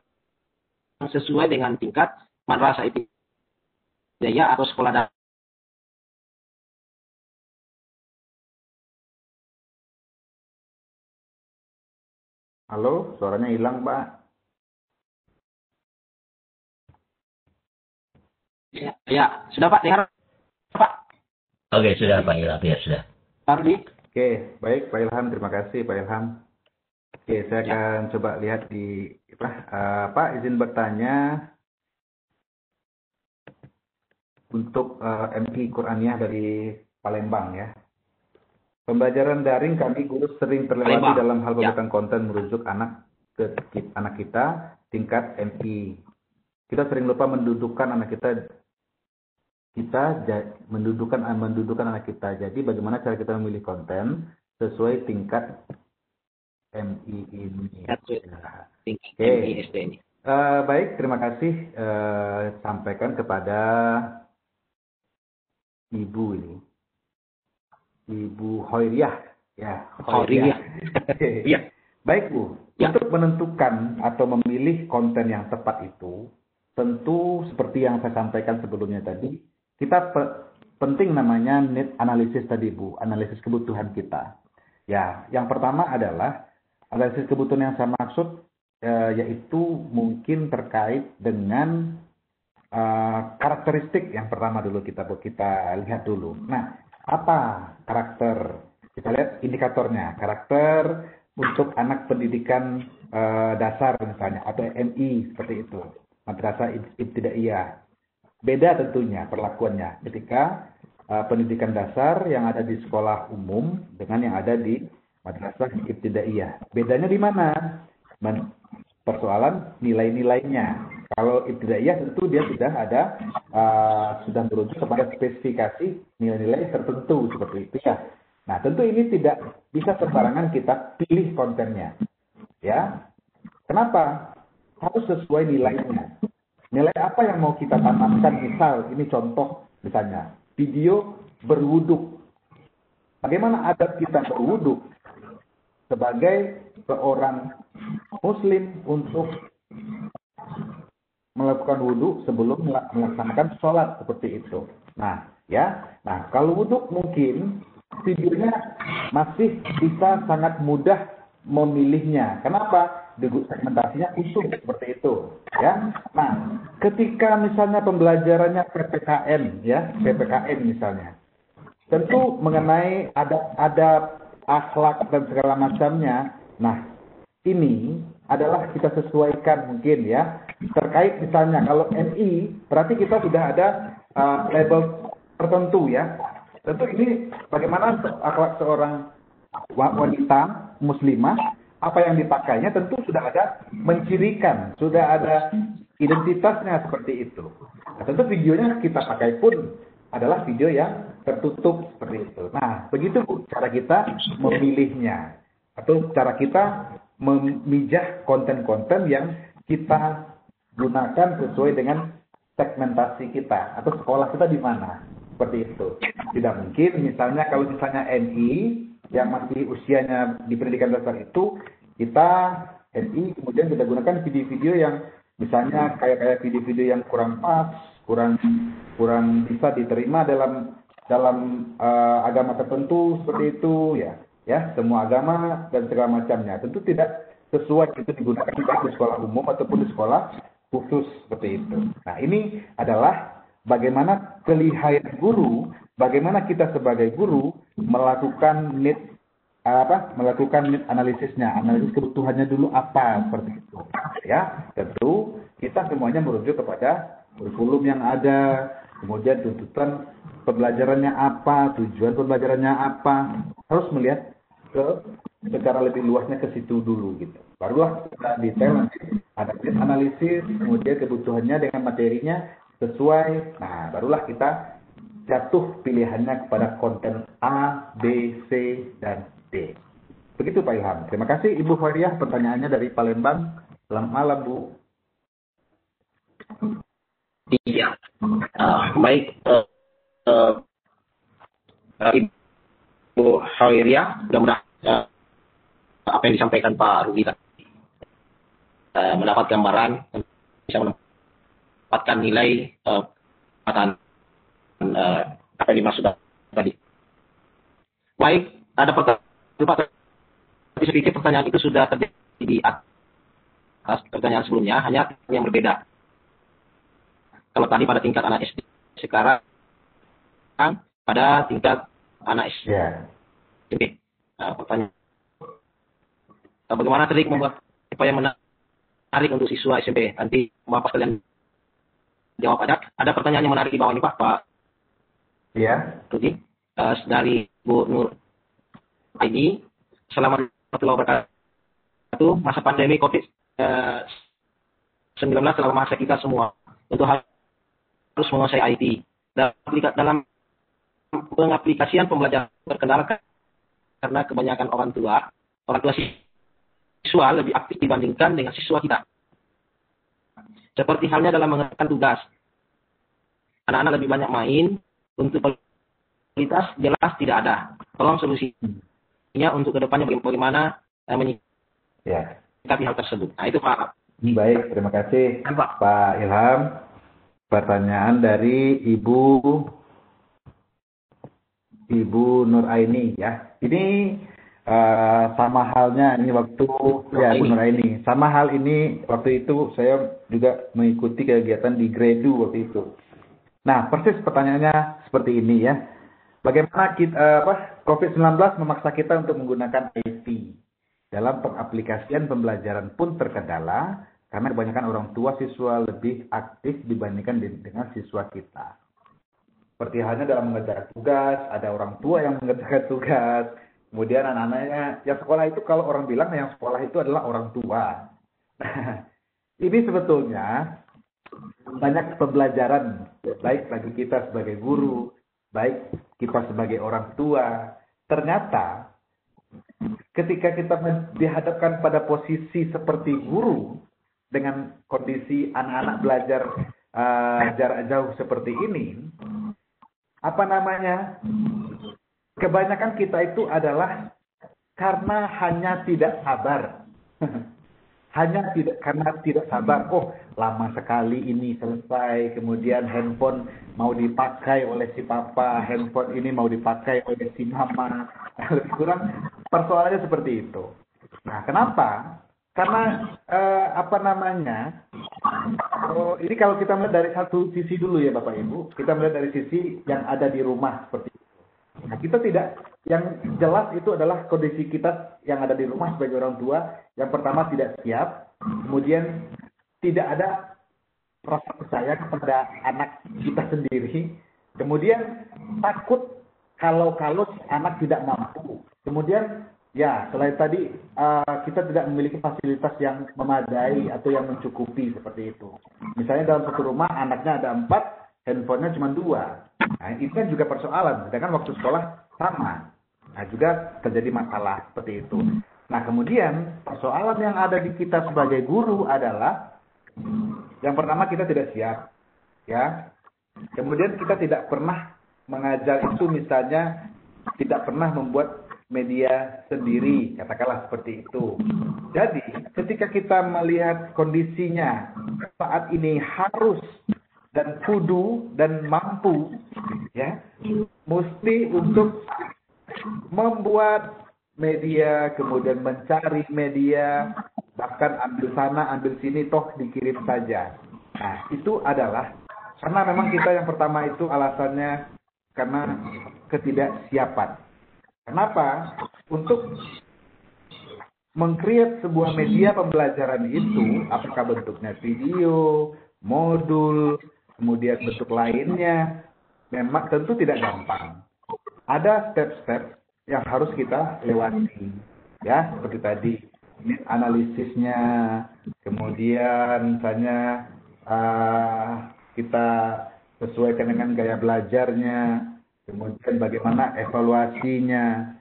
sesuai dengan tingkat madrasah ibtidaiyah atau sekolah dasar. Halo, suaranya hilang, Pak. Ya, sudah Pak, dengar Pak? Oke, sudah Pak Ilham, ya sudah. Pak Rudi? Oke, baik Pak Ilham, terima kasih Pak Ilham. Oke, saya akan coba lihat di Pak, izin bertanya untuk MI Qur'aniyah dari Palembang ya. Pembelajaran daring kami guru sering terlewati dalam hal pembuatan konten merujuk anak kita tingkat MI. Kita sering lupa mendudukkan anak kita mendudukkan anak kita. Jadi bagaimana cara kita memilih konten sesuai tingkat MI ini? Oke. Baik, terima kasih. Sampaikan kepada Ibu ini. Ibu Hoiriyah, ya. Hoiriyah. Ya. Baik Bu, untuk menentukan atau memilih konten yang tepat itu, tentu seperti yang saya sampaikan sebelumnya tadi, kita penting namanya need analysis tadi Bu, analisis kebutuhan kita. Ya, yang pertama adalah analisis kebutuhan yang saya maksud yaitu mungkin terkait dengan karakteristik yang pertama dulu kita lihat dulu. Nah, apa karakter? Kita lihat indikatornya. Karakter untuk anak pendidikan dasar misalnya atau MI seperti itu. Madrasah ibtidaiyah. Beda tentunya perlakuannya ketika pendidikan dasar yang ada di sekolah umum dengan yang ada di madrasah ibtidaiyah. Bedanya di mana? Persoalan nilai-nilainya. Kalau ibtidaiyah tentu dia sudah ada sudah merujuk kepada spesifikasi nilai-nilai tertentu seperti itu ya. Nah, tentu ini tidak bisa sembarangan kita pilih kontennya. Ya. Kenapa? Harus sesuai nilainya. Nilai apa yang mau kita tanamkan? Misal, ini contoh misalnya, video berwuduk. Bagaimana adab kita berwuduk sebagai seorang muslim untuk melakukan wudhu sebelum melaksanakan sholat seperti itu. Nah, ya. Nah, kalau wudhu mungkin videonya masih bisa sangat mudah memilihnya. Kenapa? Segmentasinya utuh seperti itu, ya. Nah, ketika misalnya pembelajarannya PPKN, ya, PPKN misalnya, tentu mengenai adab, akhlak dan segala macamnya. Nah, ini adalah kita sesuaikan mungkin ya. Terkait misalnya kalau MI, berarti kita sudah ada label tertentu ya. Tentu ini bagaimana akhlak seorang wanita muslimah, apa yang dipakainya tentu sudah ada mencirikan, sudah ada identitasnya seperti itu. Nah, tentu videonya kita pakai pun adalah video yang tertutup seperti itu. Nah, begitu Bu, cara kita memilihnya atau cara kita memijah konten-konten yang kita gunakan sesuai dengan segmentasi kita atau sekolah kita di mana. Seperti itu. Tidak mungkin misalnya kalau misalnya MI yang masih usianya di pendidikan dasar itu, kita MI kemudian kita gunakan video-video yang misalnya kayak video-video yang kurang pas, kurang bisa diterima dalam agama tertentu seperti itu ya semua agama dan segala macamnya tentu tidak sesuai itu digunakan di sekolah umum ataupun di sekolah khusus seperti itu. Nah, ini adalah bagaimana kelihayan guru, bagaimana kita sebagai guru melakukan need analisisnya, analisis kebutuhannya dulu apa seperti itu. Ya, tentu kita semuanya merujuk kepada kurikulum yang ada, kemudian tuntutan pembelajarannya apa, tujuan pembelajarannya apa, harus melihat secara lebih luasnya ke situ dulu gitu. Barulah kita detail nanti ada analisis, kemudian kebutuhannya dengan materinya sesuai. Nah, barulah kita jatuh pilihannya kepada konten A, B, C, dan D. Begitu Pak Ilham. Terima kasih Ibu Fairiah, pertanyaannya dari Palembang. Selamat malam Bu. Iya. Baik. Ibu Fairiah, mudah-mudahan apa yang disampaikan Pak Rudi tadi mendapat gambaran, bisa mendapatkan nilai apa yang dimaksud tadi. Baik, ada pertanyaan. Sedikit pertanyaan itu sudah terjadi di atas pertanyaan sebelumnya, hanya yang berbeda. Kalau tadi pada tingkat anak SD, sekarang pada tingkat anak SD. Pertanyaan, bagaimana trik membuat supaya menarik untuk siswa SMP? Nanti Bapak sekalian jawab. Ada pertanyaan yang menarik di bawah ini Pak. Iya. Rudi, dari Bu Nur ini, Assalamualaikum warahmatullahi wabarakatuh. Masa pandemi COVID-19 telah memaksa kita semua untuk harus menguasai IT. Dalam pengaplikasian pembelajaran terkendala karena kebanyakan orang tua siswa lebih aktif dibandingkan dengan siswa kita. Seperti halnya dalam mengerjakan tugas. Anak-anak lebih banyak main, untuk kualitas jelas tidak ada. Tolong solusinya untuk kedepannya bagaimana menyikapi hal tersebut. Nah itu Pak. Baik, terima kasih Pak Ilham. Pertanyaan dari Ibu Nuraini ya. Ini sama halnya ini waktu ya Bu Nuraini. Sama hal ini waktu itu saya juga mengikuti kegiatan di Gredu waktu itu. Nah, persis pertanyaannya seperti ini ya. Bagaimana COVID-19 memaksa kita untuk menggunakan IT dalam pengaplikasian pembelajaran pun terkendala karena kebanyakan orang tua siswa lebih aktif dibandingkan dengan siswa kita. Seperti halnya dalam mengerjakan tugas, ada orang tua yang mengerjakan tugas, kemudian anak-anaknya, yang sekolah itu kalau orang bilang yang sekolah itu adalah orang tua. Ini sebetulnya banyak pembelajaran, baik bagi kita sebagai guru, baik kita sebagai orang tua. Ternyata ketika kita dihadapkan pada posisi seperti guru, dengan kondisi anak-anak belajar jarak jauh seperti ini, kebanyakan kita itu adalah karena hanya tidak sabar. Karena tidak sabar, lama sekali ini selesai, kemudian handphone mau dipakai oleh si papa, handphone ini mau dipakai oleh si mama. Lebih kurang persoalannya seperti itu. Nah, kenapa? Karena ini kalau kita melihat dari satu sisi dulu ya Bapak Ibu, kita melihat dari sisi yang ada di rumah seperti itu. Nah, kita tidak, yang jelas itu adalah kondisi kita yang ada di rumah sebagai orang tua. Yang pertama tidak siap, kemudian tidak ada rasa percaya kepada anak kita sendiri, kemudian takut kalau anak tidak mampu, kemudian ya selain tadi kita tidak memiliki fasilitas yang memadai atau yang mencukupi seperti itu. Misalnya dalam satu rumah anaknya ada 4, handphonenya cuma 2. Nah, itu kan juga persoalan. Sedangkan waktu sekolah sama. Nah, juga terjadi masalah seperti itu. Nah, kemudian persoalan yang ada di kita sebagai guru adalah yang pertama kita tidak siap, ya. Kemudian kita tidak pernah mengajar itu, misalnya tidak pernah membuat media sendiri, katakanlah seperti itu. Jadi, ketika kita melihat kondisinya saat ini harus dan kudu dan mampu, ya, mesti untuk membuat media, kemudian mencari media, bahkan ambil sana, ambil sini, toh dikirim saja. Nah, itu adalah karena memang kita yang pertama itu alasannya karena ketidaksiapan. Kenapa? Untuk meng-create sebuah media pembelajaran itu, apakah bentuknya video, modul, kemudian bentuk lainnya, memang tentu tidak gampang. Ada step-step yang harus kita lewati. Ya, seperti tadi, ini analisisnya, kemudian misalnya kita sesuaikan dengan gaya belajarnya, kemudian bagaimana evaluasinya,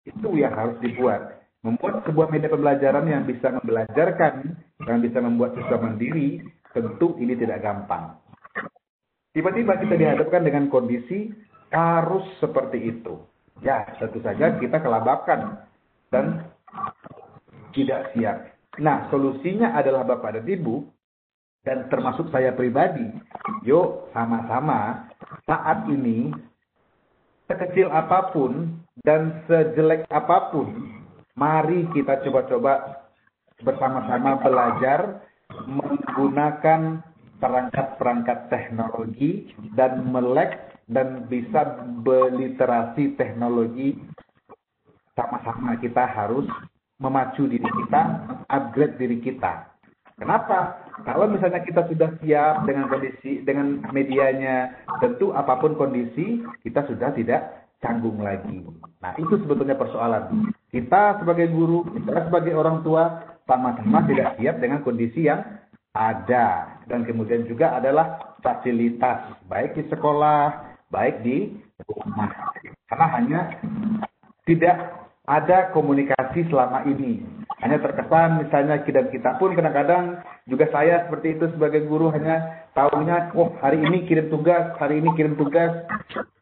itu yang harus dibuat. Membuat sebuah media pembelajaran yang bisa membelajarkan, yang bisa membuat siswa mandiri, tentu ini tidak gampang. Tiba-tiba kita dihadapkan dengan kondisi harus seperti itu. Ya, tentu saja kita kelabakan dan tidak siap. Nah, solusinya adalah Bapak dan Ibu, dan termasuk saya pribadi. Yuk, sama-sama saat ini, sekecil apapun dan sejelek apapun, mari kita coba-coba bersama-sama belajar menggunakan perangkat-perangkat teknologi dan melek dan bisa berliterasi teknologi. Sama-sama kita harus memacu diri kita, upgrade diri kita. Kenapa? Kalau misalnya kita sudah siap dengan kondisi, dengan medianya, tentu apapun kondisi, kita sudah tidak canggung lagi. Nah, itu sebetulnya persoalan. Kita sebagai guru, kita sebagai orang tua, sama-sama tidak siap dengan kondisi yang ada. Dan kemudian juga adalah fasilitas, baik di sekolah, baik di rumah. Karena hanya tidak ada komunikasi selama ini. Hanya terkesan misalnya kita pun kadang-kadang juga saya seperti itu sebagai guru hanya tahunya, oh hari ini kirim tugas, hari ini kirim tugas.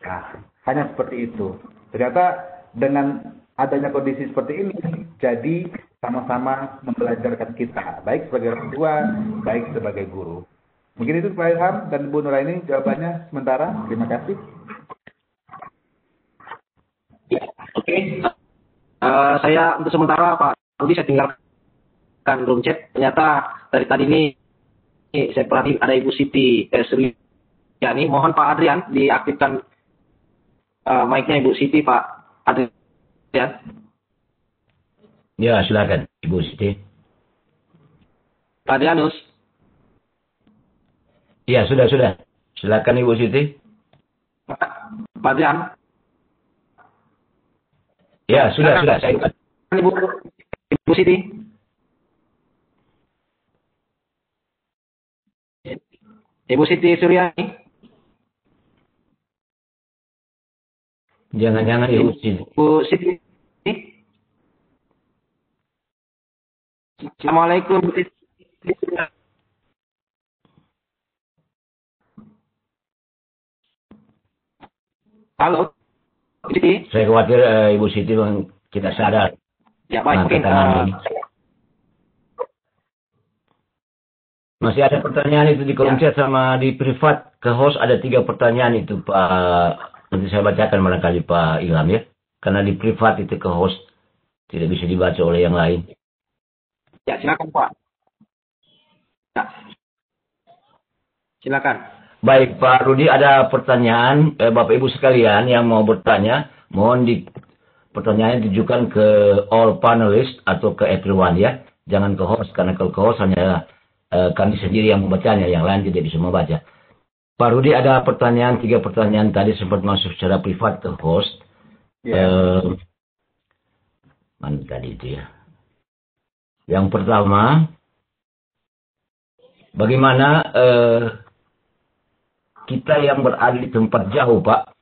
Nah, hanya seperti itu. Ternyata dengan adanya kondisi seperti ini, jadi sama-sama membelajarkan kita, baik sebagai orang tua, baik sebagai guru. Mungkin itu Pak Ilham dan Bu Nuraini jawabannya sementara. Terima kasih. Ya, oke. Saya untuk sementara Pak Rudi saya tinggalkan room chat. Ternyata dari tadi ini saya perhatikan ada Ibu Siti Sriani. Mohon Pak Adrian diaktifkan mic-nya Ibu Siti, Pak Adrian. Ya, silakan Ibu Siti. Pak Adrianus. Ya, sudah. Silakan Ibu Siti. Pak Adrian. Ya, sudah. Saya Ibu Siti. Ibu Siti Suryani. Jangan Ibu Siti. Ibu Siti. Assalamualaikum Bu Siti. Halo. Bu Siti. Saya khawatir Ibu Siti tidak sadar. Ya baik, mungkin masih ada pertanyaan itu di kolom chat sama di privat ke host ada 3 pertanyaan itu Pak. Nanti saya bacakan barangkali Pak Ilham ya. Karena di privat itu ke host tidak bisa dibaca oleh yang lain. Ya silakan Pak. Ya. Silakan. Baik Pak Rudi, ada pertanyaan Bapak Ibu sekalian yang mau bertanya, mohon pertanyaannya ditujukan ke all panelists atau ke everyone ya. Jangan ke host, karena kalau ke host hanya kami sendiri yang membacanya, yang lain tidak bisa membaca. Pak Rudi, ada pertanyaan, 3 pertanyaan tadi sempat masuk secara privat ke host. Mana tadi itu ya? Yang pertama, bagaimana kita yang berada di tempat jauh Pak,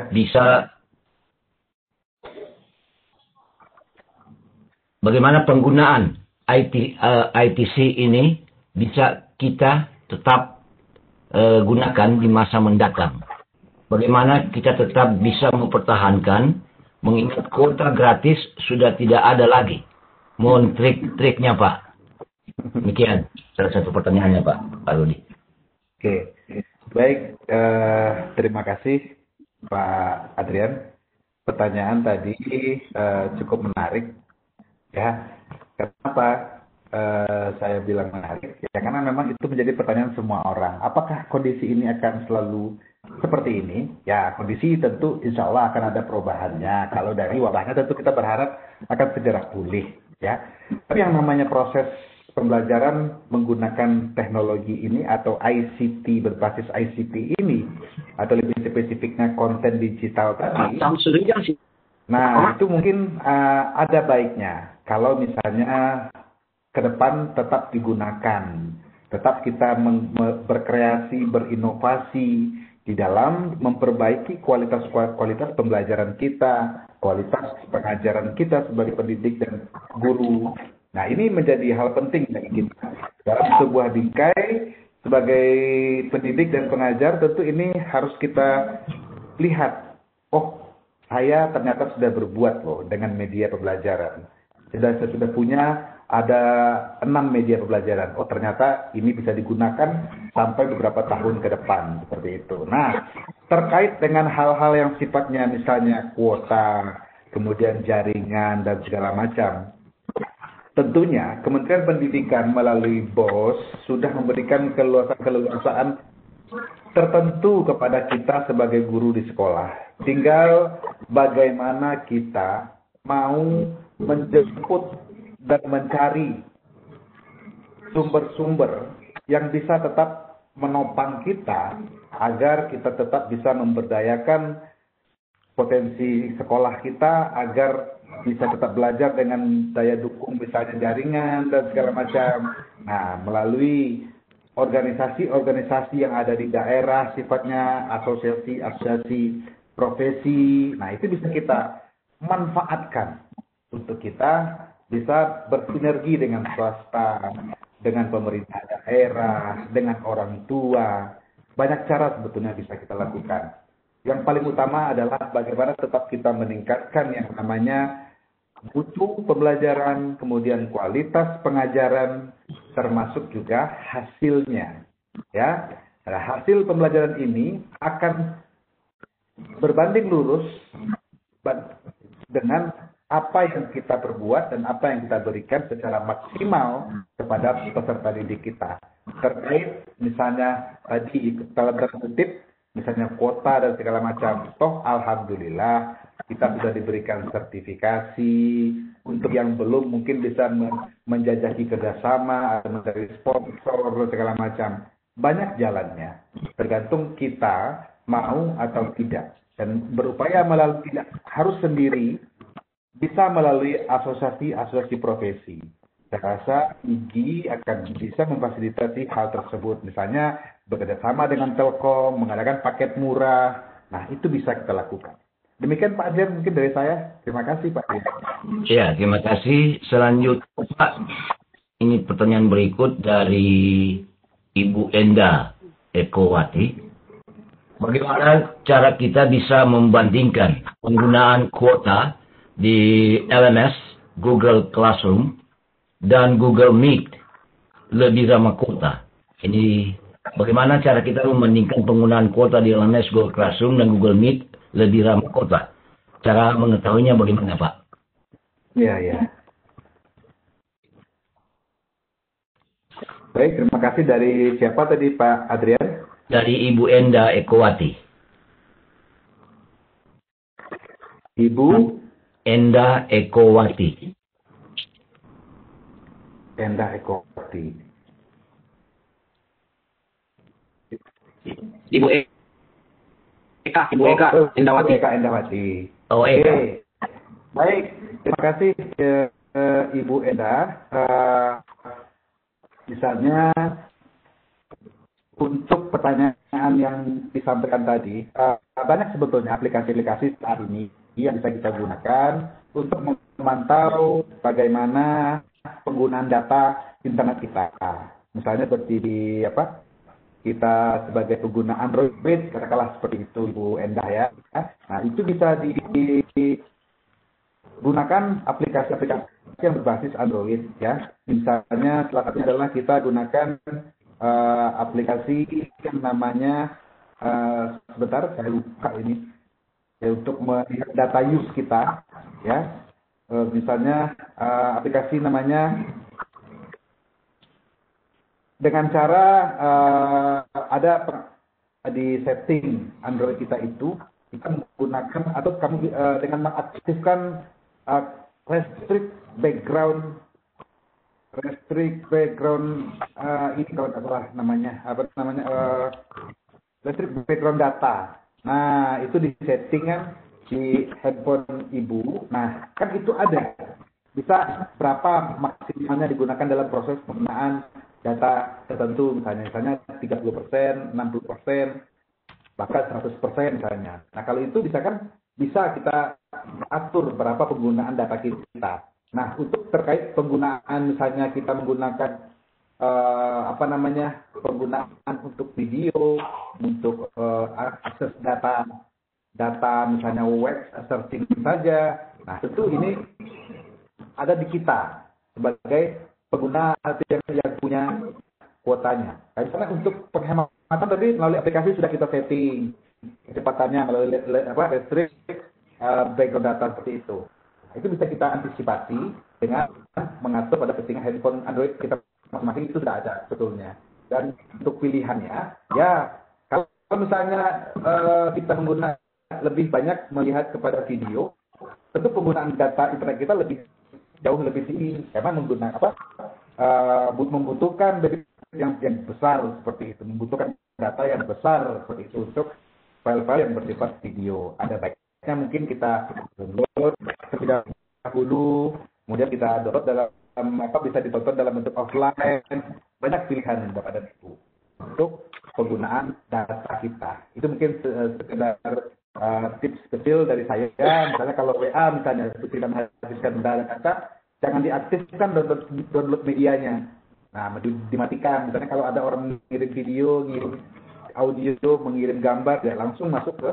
bisa bagaimana penggunaan ITC ini bisa kita tetap gunakan di masa mendatang. Bagaimana kita tetap bisa mempertahankan, mengingat kuota gratis sudah tidak ada lagi. Mohon trik-triknya Pak. Demikian salah satu pertanyaannya Pak Rudi. Oke, baik. Terima kasih Pak Adrian. Pertanyaan tadi cukup menarik. Ya, kenapa saya bilang menarik? Ya, karena memang itu menjadi pertanyaan semua orang. Apakah kondisi ini akan selalu seperti ini? Ya, kondisi tentu insya Allah akan ada perubahannya. Kalau dari wabahnya tentu kita berharap akan segera pulih. Ya, tapi yang namanya proses pembelajaran menggunakan teknologi ini atau ICT, berbasis ICT ini, atau lebih spesifiknya konten digital tadi. Nah, itu mungkin ada baiknya kalau misalnya ke depan tetap digunakan, tetap kita berkreasi, berinovasi di dalam memperbaiki kualitas pembelajaran kita, kualitas pengajaran kita sebagai pendidik dan guru. Nah, ini menjadi hal penting bagi kita. Dalam sebuah bingkai, sebagai pendidik dan pengajar, tentu ini harus kita lihat. Oh, saya ternyata sudah berbuat loh dengan media pembelajaran. Saya sudah punya ada 6 media pembelajaran. Oh, ternyata ini bisa digunakan sampai beberapa tahun ke depan. Seperti itu. Nah, terkait dengan hal-hal yang sifatnya misalnya kuota, kemudian jaringan, dan segala macam. Tentunya Kementerian Pendidikan melalui BOS sudah memberikan keleluasaan tertentu kepada kita sebagai guru di sekolah. Tinggal bagaimana kita mau menjemput dan mencari sumber-sumber yang bisa tetap menopang kita agar kita tetap bisa memberdayakan potensi sekolah kita agar bisa tetap belajar dengan daya dukung misalnya jaringan dan segala macam. Nah, melalui organisasi-organisasi yang ada di daerah sifatnya asosiasi profesi. Nah, itu bisa kita manfaatkan untuk kita bisa bersinergi dengan swasta, dengan pemerintah daerah, dengan orang tua. Banyak cara sebetulnya bisa kita lakukan. Yang paling utama adalah bagaimana tetap kita meningkatkan yang namanya mutu pembelajaran, kemudian kualitas pengajaran, termasuk juga hasilnya. Ya, nah, hasil pembelajaran ini akan berbanding lurus dengan apa yang kita perbuat dan apa yang kita berikan secara maksimal kepada peserta didik kita. Terkait misalnya tadi dalam tanda kutip, misalnya kuota dan segala macam. Toh alhamdulillah kita sudah diberikan sertifikasi. Untuk yang belum mungkin bisa menjajaki kerjasama atau mencari sponsor dan segala macam. Banyak jalannya. Tergantung kita mau atau tidak. Dan berupaya melalui tidak harus sendiri, bisa melalui asosiasi profesi. Saya rasa IGI akan bisa memfasilitasi hal tersebut. Misalnya bekerjasama dengan Telkom, mengadakan paket murah. Nah, itu bisa kita lakukan. Demikian Pak Adrian mungkin dari saya. Terima kasih Pak Adrian. Ya, terima kasih. Selanjutnya Pak, ini pertanyaan berikut dari Ibu Enda Ekowati. Bagaimana cara kita bisa membandingkan penggunaan kuota di LMS, Google Classroom, dan Google Meet lebih ramah kuota? Ini bagaimana cara kita membandingkan penggunaan kuota di LMS, Google Classroom, dan Google Meet lebih ramah kuota? Cara mengetahuinya bagaimana, Pak? Ya. Baik, terima kasih. Dari siapa tadi Pak Adrian? Dari Ibu Enda Ekowati. Ibu Enda Ekowati. Enda Ekowati. Ibu Eka Endawati. Eka Endawati. Oh, Eka. Oke. Baik, terima kasih Ibu Enda. Misalnya untuk pertanyaan yang disampaikan tadi, banyak sebetulnya aplikasi-aplikasi saat ini yang bisa kita gunakan untuk memantau bagaimana penggunaan data internet kita. Misalnya seperti kita sebagai pengguna Android, katakanlah seperti itu Ibu Endah ya. Nah, itu bisa digunakan aplikasi-aplikasi yang berbasis Android ya. Misalnya salah satunya adalah kita gunakan aplikasi yang namanya sebentar saya lupa ini ya, untuk melihat data use kita ya. Misalnya aplikasi namanya dengan cara ada di setting Android kita itu kita menggunakan atau kamu dengan mengaktifkan restrict background restrict background ini kalau nggak salah namanya restrict background data. Nah, itu di setting kan di handphone ibu. Nah, kan itu ada. Bisa berapa maksimalnya digunakan dalam proses penggunaan data tertentu, misalnya 30%, 60%, bahkan 100% misalnya. Nah, kalau itu bisa kita atur berapa penggunaan data kita. Nah, untuk terkait penggunaan, misalnya kita menggunakan penggunaan untuk video, untuk akses data misalnya web searching saja. Nah, tentu ini ada di kita sebagai pengguna yang punya kuotanya. Nah, misalnya untuk penghematan tadi melalui aplikasi sudah kita setting kecepatannya melalui restrict background data seperti itu. Nah, itu bisa kita antisipasi dengan mengatur pada settingan handphone Android kita masing-masing, itu sudah ada sebetulnya. Dan untuk pilihannya, ya kalau misalnya kita menggunakan lebih banyak melihat kepada video, tentu penggunaan data internet kita jauh lebih tinggi karena membutuhkan yang besar seperti itu, membutuhkan data yang besar seperti itu untuk file-file yang bersifat video. Ada baiknya mungkin kita download terlebih dahulu, kemudian kita download bisa ditonton dalam bentuk offline. Banyak pilihan Bapak dan Ibu untuk penggunaan data kita. Itu mungkin sekedar tips kecil dari saya. Misalnya kalau WA misalnya itu tidak menghabiskan data, jangan diaktifkan download medianya. Nah, dimatikan. Misalnya kalau ada orang mengirim video, mengirim audio, mengirim gambar, ya langsung masuk ke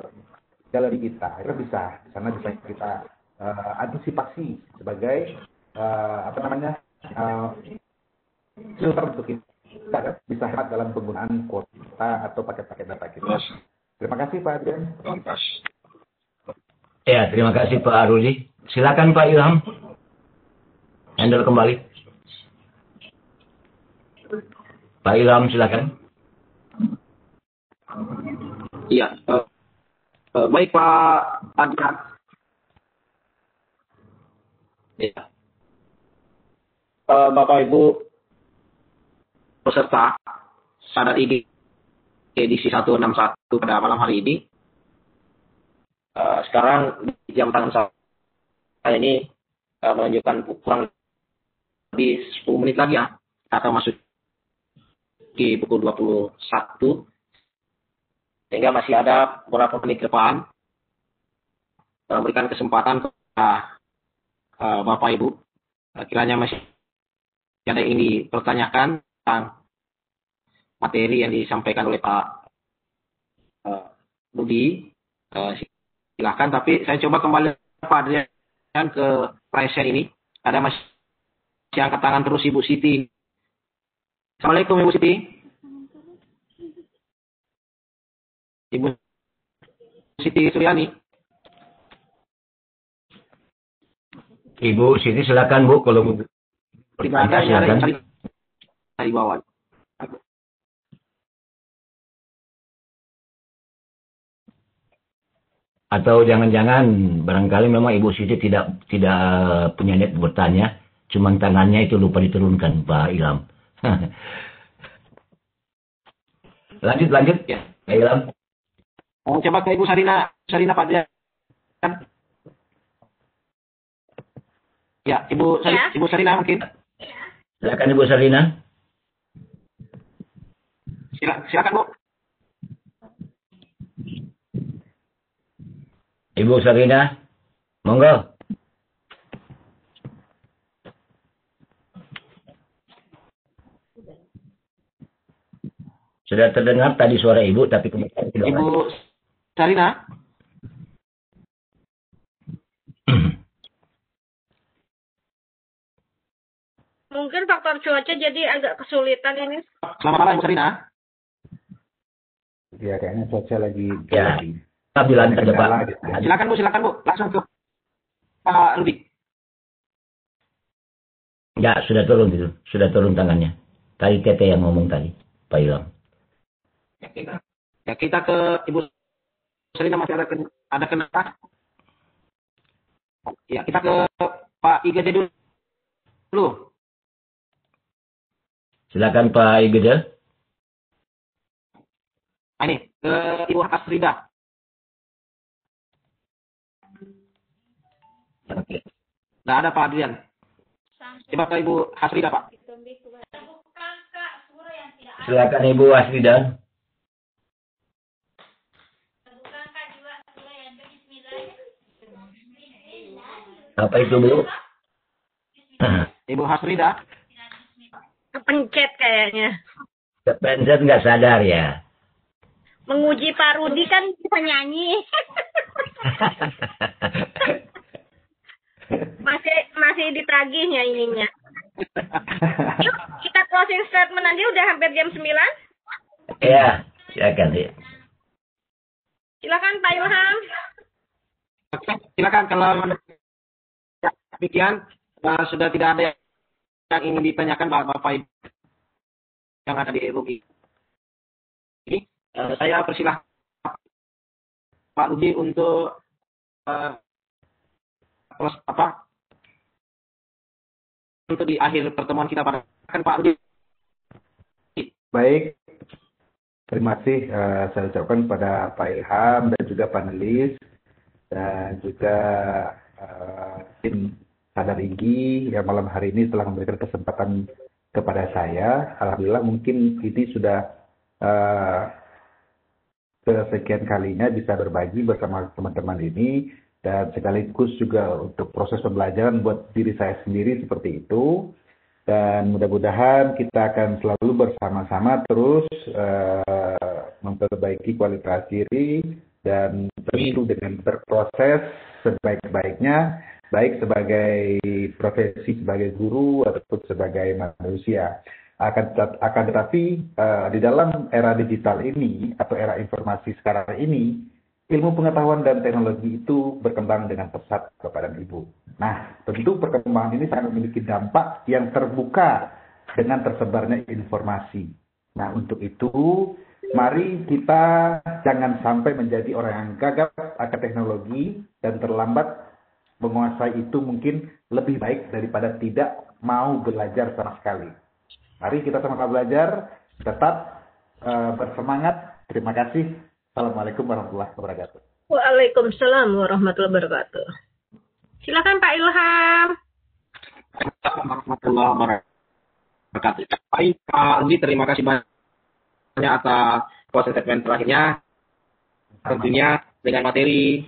galeri kita. Itu bisa. Di sana bisa kita antisipasi sebagai filter untuk kita bisa hemat dalam penggunaan kuota atau paket-paket data kita. Terima kasih Pak Adrian. Ya, terima kasih Pak Aruli. Silakan Pak Ilham. Handle kembali. Pak Ilham, silakan. Iya, baik Pak Adrian. Ya. Bapak Ibu peserta Sadar ID edisi 161 pada malam hari ini. Sekarang di jam tangan saya ini menunjukkan kurang lebih 10 menit lagi ya, atau masuk di pukul 21, sehingga masih ada beberapa menit ke depan memberikan kesempatan kepada Bapak Ibu, kiranya masih ada yang ingin dipertanyakan tentang materi yang disampaikan oleh Pak Budi, silakan. Tapi saya coba kembali Pak Adrian ke presenter ini. Ada masih angkat tangan terus Ibu Siti. Assalamualaikum Ibu Siti. Ibu Siti Suryani. Ibu Siti silakan Bu, kalau bertanya silakan. Dari bawah. Atau jangan-jangan barangkali memang Ibu Siti tidak punya niat bertanya, cuma tangannya itu lupa diturunkan Pak Ilham. Lanjut ya, Pak Ilham. Coba ke Ibu Sarina Pak Adrian. Ya, Ibu Sarina mungkin. Silakan Ibu Sarina. Silakan Bu. Ibu Sarina, monggo. Sudah terdengar tadi suara Ibu, tapi kemudian tidak. Ibu Sarina. Mungkin faktor cuaca jadi agak kesulitan ini. Selamat malam Ibu Sarina. Ya, kayaknya cuaca lagi. Stabilan saja Pak. Silakan Bu. Langsung ke Pak Rudi. Ya, sudah turun itu. Sudah turun tangannya. Tadi Tete yang ngomong tadi, Pak Ilham. Ya, kita ke Ibu Sarina, masih ada kenapa? Ya, kita ke Pak Iga dulu. Silakan Pak Igede. Ini ke Ibu Hasrida. Oke. Nggak ada Pak Adrian. Coba ke Ibu Hasrida, Pak. Silakan Ibu Hasrida. Apa itu, Bu? Ibu Hasrida. Kepencet kayaknya. Kepencet nggak sadar ya. Menguji Pak Rudi kan bisa nyanyi. masih ditagihnya ininya. Yuk, kita closing statement aja udah hampir jam 9. Ya, silakan ya. Silakan Pak Ilham. Silakan kalau demikian sudah tidak ada yang ingin ditanyakan Bapak Ibu yang ada di RUGI. Ini saya persilahkan Pak Rudi untuk untuk di akhir pertemuan kita pada Pak Rudi. Baik, terima kasih saya ucapkan kepada Pak Ilham dan juga panelis dan juga tim Sadar Igi yang malam hari ini telah memberikan kesempatan kepada saya. Alhamdulillah mungkin ini sudah kesekian kalinya bisa berbagi bersama teman-teman ini dan sekaligus juga untuk proses pembelajaran buat diri saya sendiri seperti itu. Dan mudah-mudahan kita akan selalu bersama-sama terus memperbaiki kualitas diri dan tentu dengan berproses sebaik-baiknya, baik sebagai profesi sebagai guru ataupun sebagai manusia. Akan tetapi di dalam era digital ini atau era informasi sekarang ini, ilmu pengetahuan dan teknologi itu berkembang dengan pesat Bapak dan Ibu. Nah, tentu perkembangan ini sangat memiliki dampak yang terbuka dengan tersebarnya informasi. Nah, untuk itu, mari kita jangan sampai menjadi orang yang gagap akan teknologi dan terlambat menguasai itu mungkin lebih baik daripada tidak mau belajar sama sekali. Mari kita sama-sama belajar, tetap bersemangat. Terima kasih. Assalamualaikum warahmatullahi wabarakatuh. Waalaikumsalam warahmatullahi wabarakatuh. Silakan Pak Ilham. Warahmatullahi wabarakatuh. Baik Pak Rudi, terima kasih banyak atas closing statement terakhirnya. Tentunya dengan materi